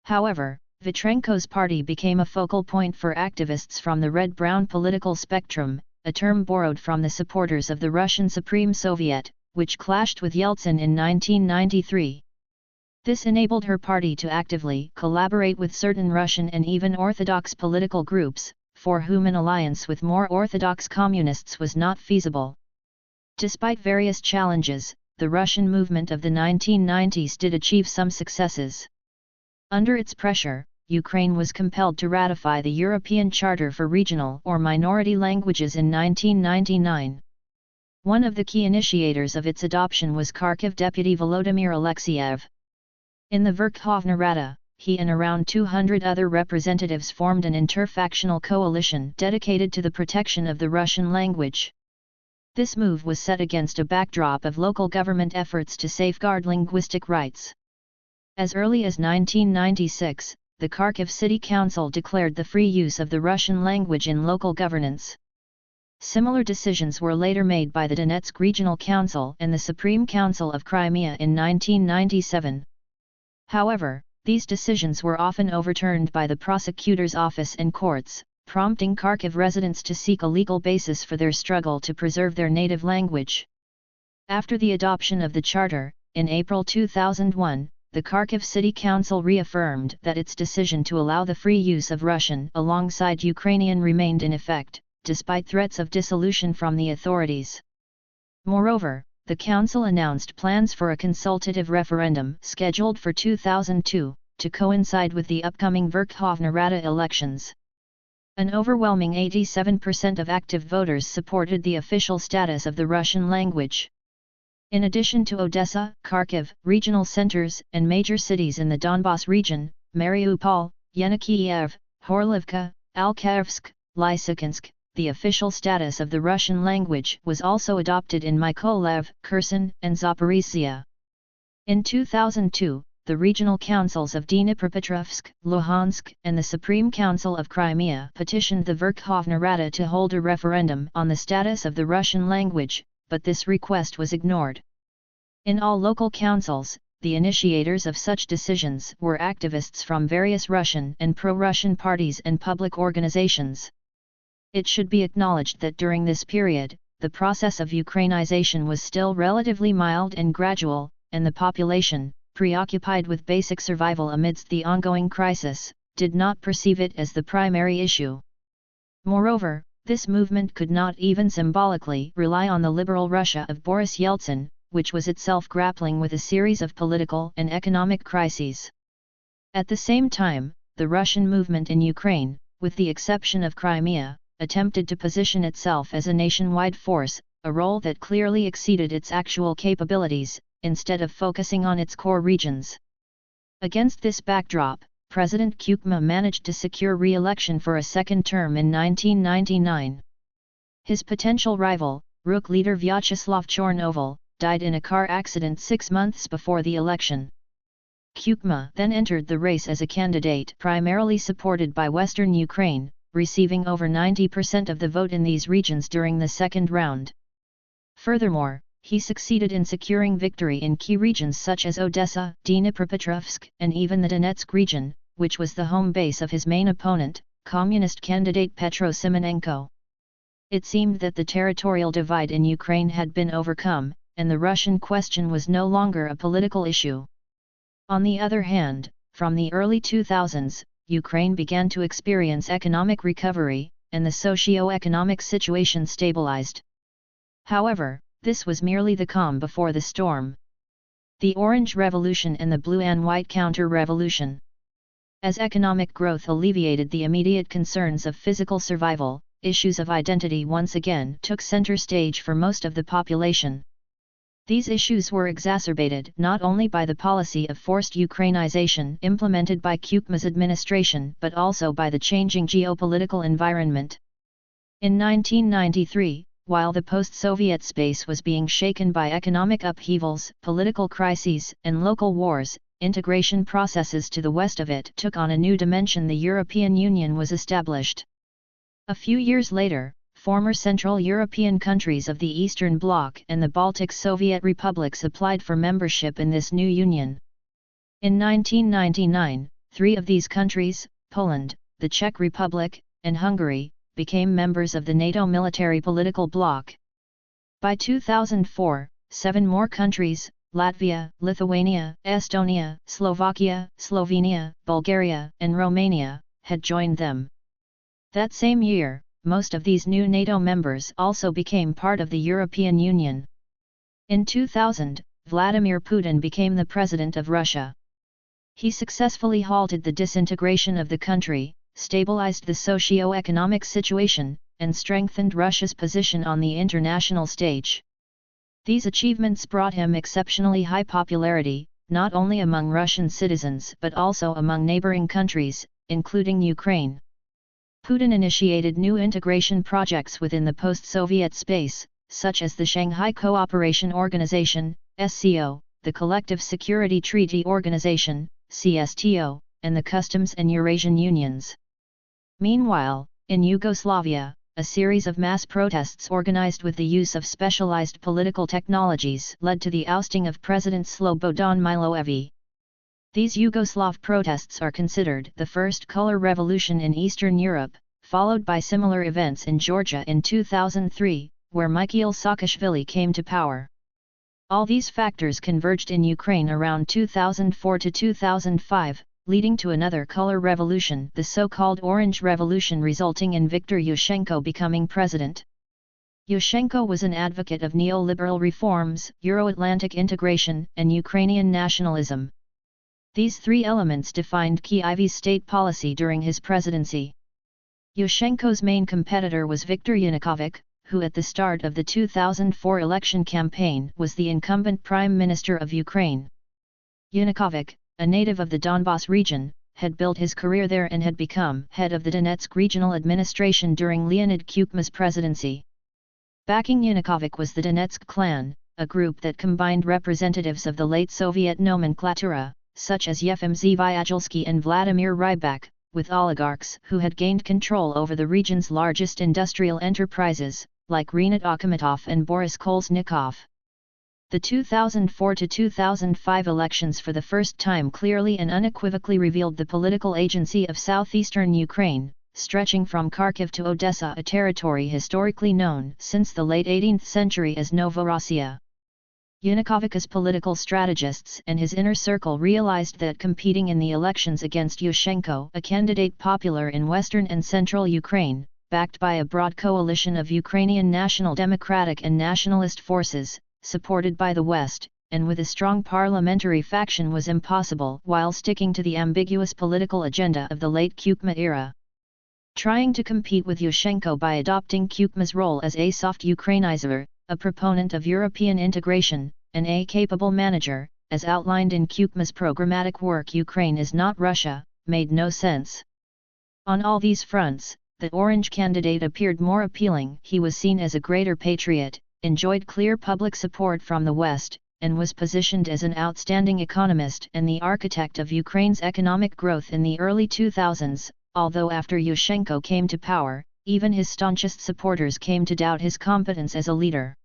Speaker 1: However, Vitrenko's party became a focal point for activists from the red-brown political spectrum, a term borrowed from the supporters of the Russian Supreme Soviet, which clashed with Yeltsin in 1993. This enabled her party to actively collaborate with certain Russian and even Orthodox political groups, for whom an alliance with more Orthodox communists was not feasible. Despite various challenges, the Russian movement of the 1990s did achieve some successes. Under its pressure, Ukraine was compelled to ratify the European Charter for Regional or Minority Languages in 1999. One of the key initiators of its adoption was Kharkiv deputy Volodymyr Alexeyev. In the Verkhovna Rada, he and around 200 other representatives formed an interfactional coalition dedicated to the protection of the Russian language. This move was set against a backdrop of local government efforts to safeguard linguistic rights. As early as 1996, the Kharkiv City Council declared the free use of the Russian language in local governance. Similar decisions were later made by the Donetsk Regional Council and the Supreme Council of Crimea in 1997. However, these decisions were often overturned by the prosecutor's office and courts, prompting Kharkiv residents to seek a legal basis for their struggle to preserve their native language. After the adoption of the charter, in April 2001, the Kharkiv City Council reaffirmed that its decision to allow the free use of Russian alongside Ukrainian remained in effect, despite threats of dissolution from the authorities. Moreover, the council announced plans for a consultative referendum scheduled for 2002, to coincide with the upcoming Verkhovna Rada elections. An overwhelming 87% of active voters supported the official status of the Russian language. In addition to Odessa, Kharkiv, regional centers and major cities in the Donbas region, Mariupol, Yenikiev, Horlivka, Alkayevsk, Lysychansk, the official status of the Russian language was also adopted in Mykolaiv, Kherson, and Zaporizhzhia. In 2002, the regional councils of Dnipropetrovsk, Luhansk, and the Supreme Council of Crimea petitioned the Verkhovna Rada to hold a referendum on the status of the Russian language, but this request was ignored. In all local councils, the initiators of such decisions were activists from various Russian and pro-Russian parties and public organizations. It should be acknowledged that during this period, the process of Ukrainization was still relatively mild and gradual, and the population, preoccupied with basic survival amidst the ongoing crisis, did not perceive it as the primary issue. Moreover, this movement could not even symbolically rely on the liberal Russia of Boris Yeltsin, which was itself grappling with a series of political and economic crises. At the same time, the Russian movement in Ukraine, with the exception of Crimea, attempted to position itself as a nationwide force, a role that clearly exceeded its actual capabilities, instead of focusing on its core regions. Against this backdrop, President Kukma managed to secure re-election for a second term in 1999. His potential rival, RUK leader Vyacheslav Chornovil, died in a car accident 6 months before the election. Kukma then entered the race as a candidate primarily supported by Western Ukraine, receiving over 90% of the vote in these regions during the second round. Furthermore, he succeeded in securing victory in key regions such as Odessa, Dnipropetrovsk, and even the Donetsk region, which was the home base of his main opponent, communist candidate Petro Simonenko. It seemed that the territorial divide in Ukraine had been overcome, and the Russian question was no longer a political issue. On the other hand, from the early 2000s, Ukraine began to experience economic recovery, and the socio-economic situation stabilized. However, this was merely the calm before the storm. The Orange Revolution and the Blue and White Counter-Revolution. As economic growth alleviated the immediate concerns of physical survival, issues of identity once again took center stage for most of the population. These issues were exacerbated not only by the policy of forced Ukrainization implemented by Kukma's administration but also by the changing geopolitical environment. In 1993, while the post-Soviet space was being shaken by economic upheavals, political crises, and local wars, integration processes to the west of it took on a new dimension. The European Union was established. A few years later, former Central European countries of the Eastern Bloc and the Baltic Soviet republics applied for membership in this new union. In 1999, 3 of these countries, Poland, the Czech Republic, and Hungary, became members of the NATO military political bloc. By 2004, 7 more countries, Latvia, Lithuania, Estonia, Slovakia, Slovenia, Bulgaria, and Romania, had joined them. That same year, most of these new NATO members also became part of the European Union. In 2000, Vladimir Putin became the president of Russia. He successfully halted the disintegration of the country, stabilized the socio-economic situation, and strengthened Russia's position on the international stage. These achievements brought him exceptionally high popularity, not only among Russian citizens but also among neighboring countries, including Ukraine. Putin initiated new integration projects within the post-Soviet space, such as the Shanghai Cooperation Organization, SCO, the Collective Security Treaty Organization, CSTO, and the Customs and Eurasian Unions. Meanwhile, in Yugoslavia, a series of mass protests organized with the use of specialized political technologies led to the ousting of President Slobodan Milosevic. These Yugoslav protests are considered the first color revolution in Eastern Europe, followed by similar events in Georgia in 2003, where Mikhail Saakashvili came to power. All these factors converged in Ukraine around 2004 to 2005, leading to another color revolution, the so-called Orange Revolution, resulting in Viktor Yushchenko becoming president. Yushchenko was an advocate of neoliberal reforms, Euro-Atlantic integration, and Ukrainian nationalism. These three elements defined Kyiv's state policy during his presidency. Yushchenko's main competitor was Viktor Yanukovych, who at the start of the 2004 election campaign was the incumbent Prime Minister of Ukraine. Yanukovych, a native of the Donbas region, had built his career there and had become head of the Donetsk regional administration during Leonid Kuchma's presidency. Backing Yanukovych was the Donetsk clan, a group that combined representatives of the late Soviet nomenclatura, such as Yefim Zvyagilsky and Vladimir Rybak, with oligarchs who had gained control over the region's largest industrial enterprises, like Renat Akhmetov and Boris Kolesnikov. The 2004 to 2005 elections for the first time clearly and unequivocally revealed the political agency of southeastern Ukraine, stretching from Kharkiv to Odessa, a territory historically known since the late 18th century as Novorossiya. Yanukovych's political strategists and his inner circle realized that competing in the elections against Yushchenko, a candidate popular in western and central Ukraine, backed by a broad coalition of Ukrainian national democratic and nationalist forces, supported by the West, and with a strong parliamentary faction, was impossible while sticking to the ambiguous political agenda of the late Kuchma era. Trying to compete with Yushchenko by adopting Kuchma's role as a soft Ukrainizer, a proponent of European integration, and a capable manager, as outlined in Kuchma's programmatic work Ukraine is not Russia, made no sense. On all these fronts, the Orange candidate appeared more appealing. He was seen as a greater patriot, enjoyed clear public support from the West, and was positioned as an outstanding economist and the architect of Ukraine's economic growth in the early 2000s, although after Yushchenko came to power, even his staunchest supporters came to doubt his competence as a leader.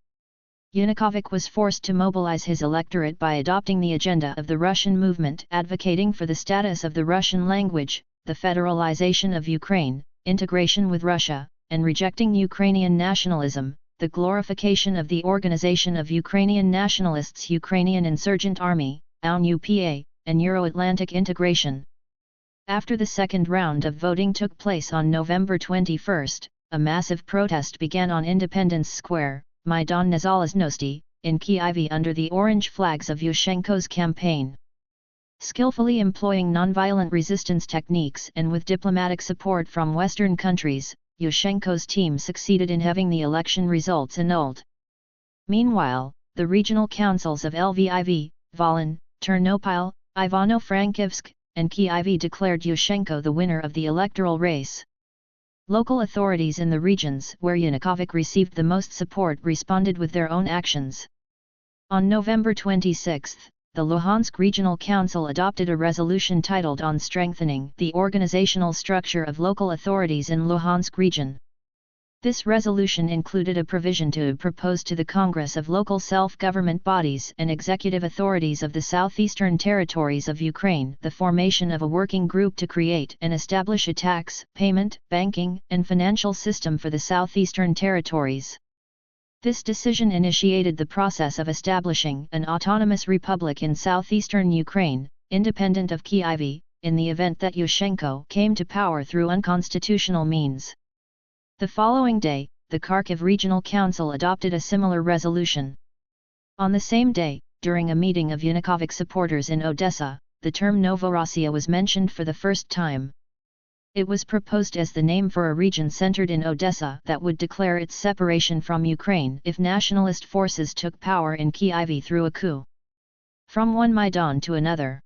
Speaker 1: Yanukovych was forced to mobilize his electorate by adopting the agenda of the Russian movement, advocating for the status of the Russian language, the federalization of Ukraine, integration with Russia, and rejecting Ukrainian nationalism, the glorification of the Organization of Ukrainian Nationalists, Ukrainian Insurgent Army, UNUPA, and Euro-Atlantic integration. After the second round of voting took place on November 21, a massive protest began on Independence Square, Maidan Nezalezhnosti, in Kyiv under the orange flags of Yushchenko's campaign. Skillfully employing nonviolent resistance techniques and with diplomatic support from Western countries, Yushchenko's team succeeded in having the election results annulled. Meanwhile, the regional councils of Lviv, Volyn, Ternopil, Ivano-Frankivsk, and Kyiv declared Yushchenko the winner of the electoral race. Local authorities in the regions where Yanukovych received the most support responded with their own actions. On November 26, the Luhansk Regional Council adopted a resolution titled On Strengthening the Organizational Structure of Local Authorities in Luhansk Region. This resolution included a provision to propose to the Congress of Local Self-Government Bodies and Executive Authorities of the Southeastern Territories of Ukraine the formation of a working group to create and establish a tax, payment, banking, and financial system for the Southeastern Territories. This decision initiated the process of establishing an autonomous republic in southeastern Ukraine, independent of Kyiv, in the event that Yushchenko came to power through unconstitutional means. The following day, the Kharkiv Regional Council adopted a similar resolution. On the same day, during a meeting of Yanukovych supporters in Odessa, the term Novorossiya was mentioned for the first time. It was proposed as the name for a region centered in Odessa that would declare its separation from Ukraine if nationalist forces took power in Kyiv through a coup. From one Maidan to another.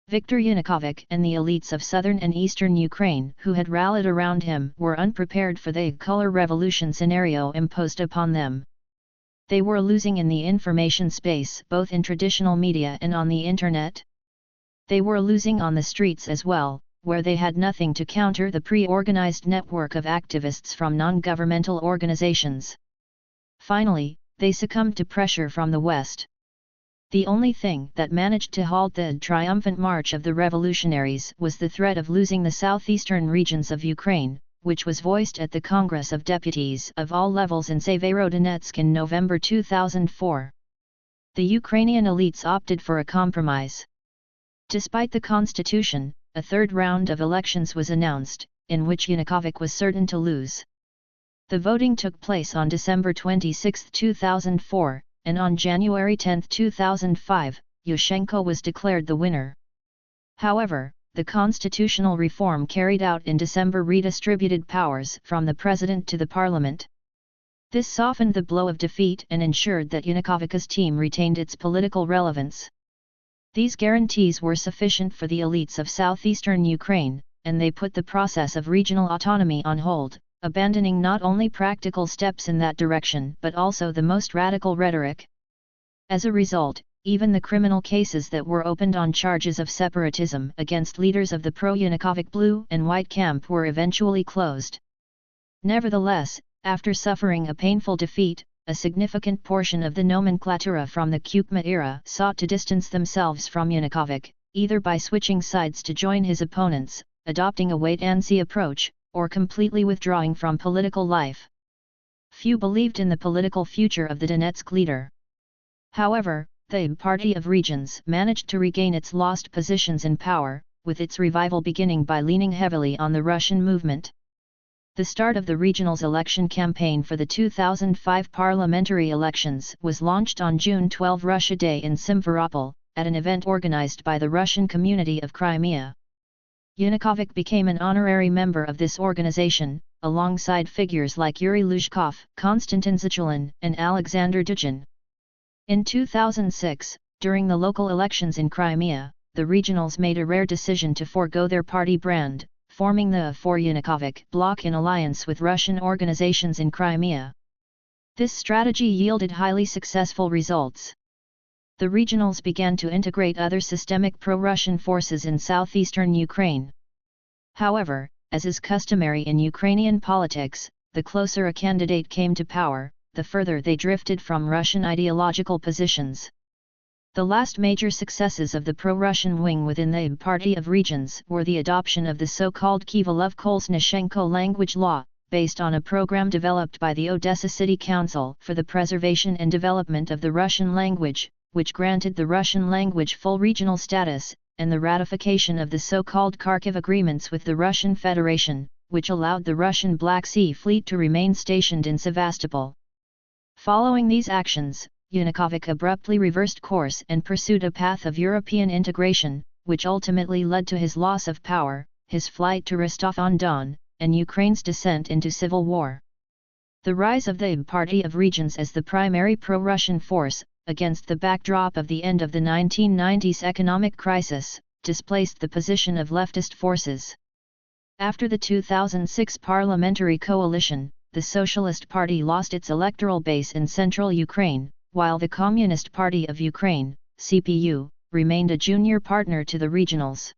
Speaker 1: Viktor Yanukovych and the elites of southern and eastern Ukraine who had rallied around him were unprepared for the color revolution scenario imposed upon them. They were losing in the information space both in traditional media and on the internet. They were losing on the streets as well, where they had nothing to counter the pre-organized network of activists from non-governmental organizations. Finally, they succumbed to pressure from the West. The only thing that managed to halt the triumphant march of the revolutionaries was the threat of losing the southeastern regions of Ukraine, which was voiced at the Congress of Deputies of all levels in Severodonetsk in November 2004. The Ukrainian elites opted for a compromise. Despite the constitution, a third round of elections was announced, in which Yanukovych was certain to lose. The voting took place on December 26, 2004, and on January 10, 2005, Yushchenko was declared the winner. However, the constitutional reform carried out in December redistributed powers from the president to the parliament. This softened the blow of defeat and ensured that Yanukovych's team retained its political relevance. These guarantees were sufficient for the elites of southeastern Ukraine, and they put the process of regional autonomy on hold, abandoning not only practical steps in that direction but also the most radical rhetoric. As a result, even the criminal cases that were opened on charges of separatism against leaders of the pro-Yanukovych blue and white camp were eventually closed. Nevertheless, after suffering a painful defeat, a significant portion of the nomenklatura from the Kukma era sought to distance themselves from Yanukovych, either by switching sides to join his opponents, adopting a wait-and-see approach, or completely withdrawing from political life. Few believed in the political future of the Donetsk leader. However, the Party of Regions managed to regain its lost positions in power, with its revival beginning by leaning heavily on the Russian movement. The start of the regional's election campaign for the 2005 parliamentary elections was launched on June 12 Russia Day in Simferopol, at an event organized by the Russian community of Crimea. Yanukovych became an honorary member of this organization, alongside figures like Yuri Luzhkov, Konstantin Zichelin, and Alexander Dugin. In 2006, during the local elections in Crimea, the regionals made a rare decision to forego their party brand, forming the For Yanukovych bloc in alliance with Russian organizations in Crimea. This strategy yielded highly successful results. The regionals began to integrate other systemic pro-Russian forces in southeastern Ukraine. However, as is customary in Ukrainian politics, the closer a candidate came to power, the further they drifted from Russian ideological positions. The last major successes of the pro-Russian wing within the Party of Regions were the adoption of the so-called Kivalov-Kolesnishenko language law, based on a program developed by the Odessa City Council for the preservation and development of the Russian language, which granted the Russian language full regional status, and the ratification of the so-called Kharkiv agreements with the Russian Federation, which allowed the Russian Black Sea Fleet to remain stationed in Sevastopol. Following these actions, Yanukovych abruptly reversed course and pursued a path of European integration, which ultimately led to his loss of power, his flight to Rostov-on-Don, and Ukraine's descent into civil war. The rise of the Party of Regions as the primary pro-Russian force, against the backdrop of the end of the 1990s economic crisis, displaced the position of leftist forces. After the 2006 parliamentary coalition, the Socialist Party lost its electoral base in central Ukraine, while the Communist Party of Ukraine, CPU, remained a junior partner to the regionals.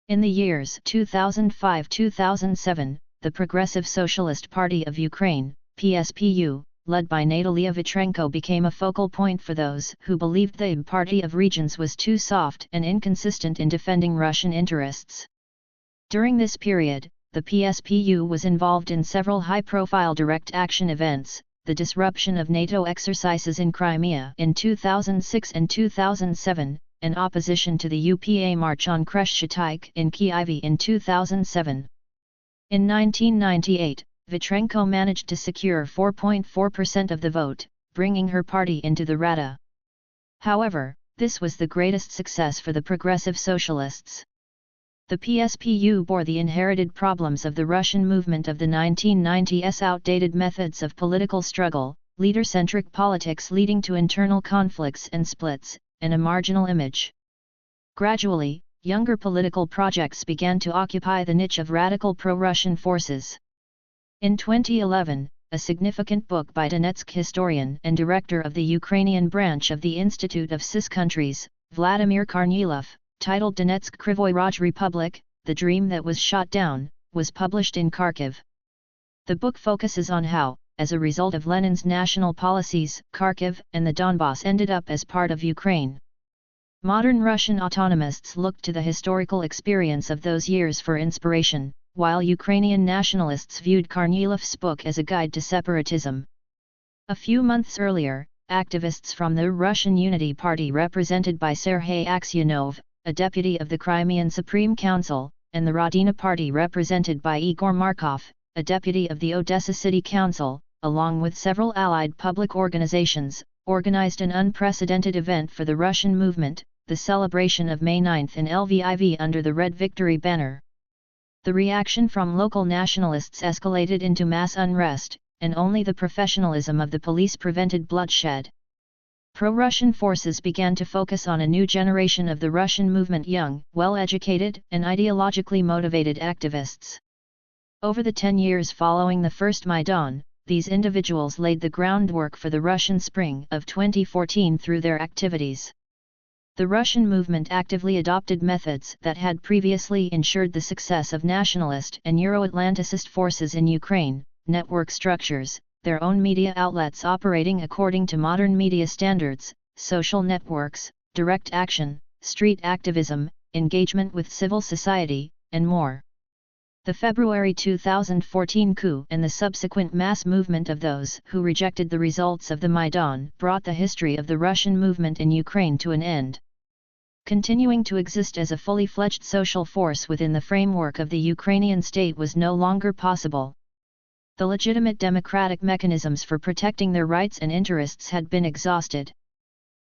Speaker 1: In the years 2005-2007, the Progressive Socialist Party of Ukraine, PSPU, led by Natalia Vitrenko, became a focal point for those who believed the Party of Regions was too soft and inconsistent in defending Russian interests. During this period, the PSPU was involved in several high-profile direct action events, the disruption of NATO exercises in Crimea in 2006 and 2007, and opposition to the UPA March on Kreshchatyk in Kyiv in 2007. In 1998, Vitrenko managed to secure 4.4% of the vote, bringing her party into the Rada. However, this was the greatest success for the Progressive Socialists. The PSPU bore the inherited problems of the Russian movement of the 1990s: outdated methods of political struggle, leader-centric politics leading to internal conflicts and splits, and a marginal image. Gradually, younger political projects began to occupy the niche of radical pro-Russian forces. In 2011, a significant book by Donetsk historian and director of the Ukrainian branch of the Institute of CIS Countries, Vladimir Kornilov, titled Donetsk Krivoy Rog Republic, The Dream That Was Shot Down, was published in Kharkiv. The book focuses on how, as a result of Lenin's national policies, Kharkiv and the Donbass ended up as part of Ukraine. Modern Russian autonomists looked to the historical experience of those years for inspiration, while Ukrainian nationalists viewed Kornilov's book as a guide to separatism. A few months earlier, activists from the Russian Unity Party represented by Sergei Aksyonov, a deputy of the Crimean Supreme Council, and the Rodina Party represented by Igor Markov, a deputy of the Odessa City Council, along with several allied public organizations, organized an unprecedented event for the Russian movement, the celebration of May 9 in Lviv under the Red Victory banner. The reaction from local nationalists escalated into mass unrest, and only the professionalism of the police prevented bloodshed. Pro-Russian forces began to focus on a new generation of the Russian movement, young, well-educated, and ideologically motivated activists. Over the 10 years following the First Maidan, these individuals laid the groundwork for the Russian Spring of 2014 through their activities. The Russian movement actively adopted methods that had previously ensured the success of nationalist and Euro-Atlanticist forces in Ukraine: network structures, their own media outlets operating according to modern media standards, social networks, direct action, street activism, engagement with civil society, and more. The February 2014 coup and the subsequent mass movement of those who rejected the results of the Maidan brought the history of the Russian movement in Ukraine to an end. Continuing to exist as a fully fledged social force within the framework of the Ukrainian state was no longer possible. The legitimate democratic mechanisms for protecting their rights and interests had been exhausted.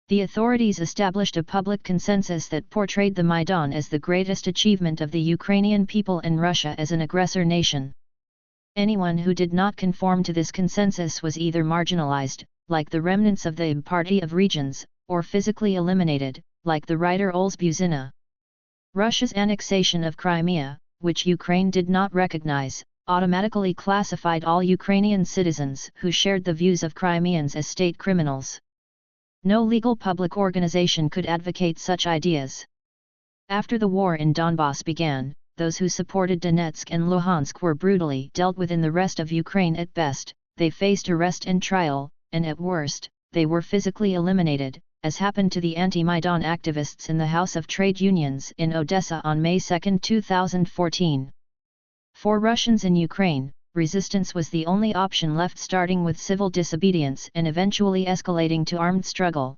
Speaker 1: The authorities established a public consensus that portrayed the Maidan as the greatest achievement of the Ukrainian people and Russia as an aggressor nation. Anyone who did not conform to this consensus was either marginalized, like the remnants of the Party of Regions, or physically eliminated, like the writer Oles Buzina. Russia's annexation of Crimea, which Ukraine did not recognize, automatically classified all Ukrainian citizens who shared the views of Crimeans as state criminals. No legal public organization could advocate such ideas. After the war in Donbass began, those who supported Donetsk and Luhansk were brutally dealt with. In the rest of Ukraine, at best, they faced arrest and trial, and at worst, they were physically eliminated, as happened to the anti-Maidan activists in the House of Trade Unions in Odessa on May 2, 2014. For Russians in Ukraine, resistance was the only option left, starting with civil disobedience and eventually escalating to armed struggle.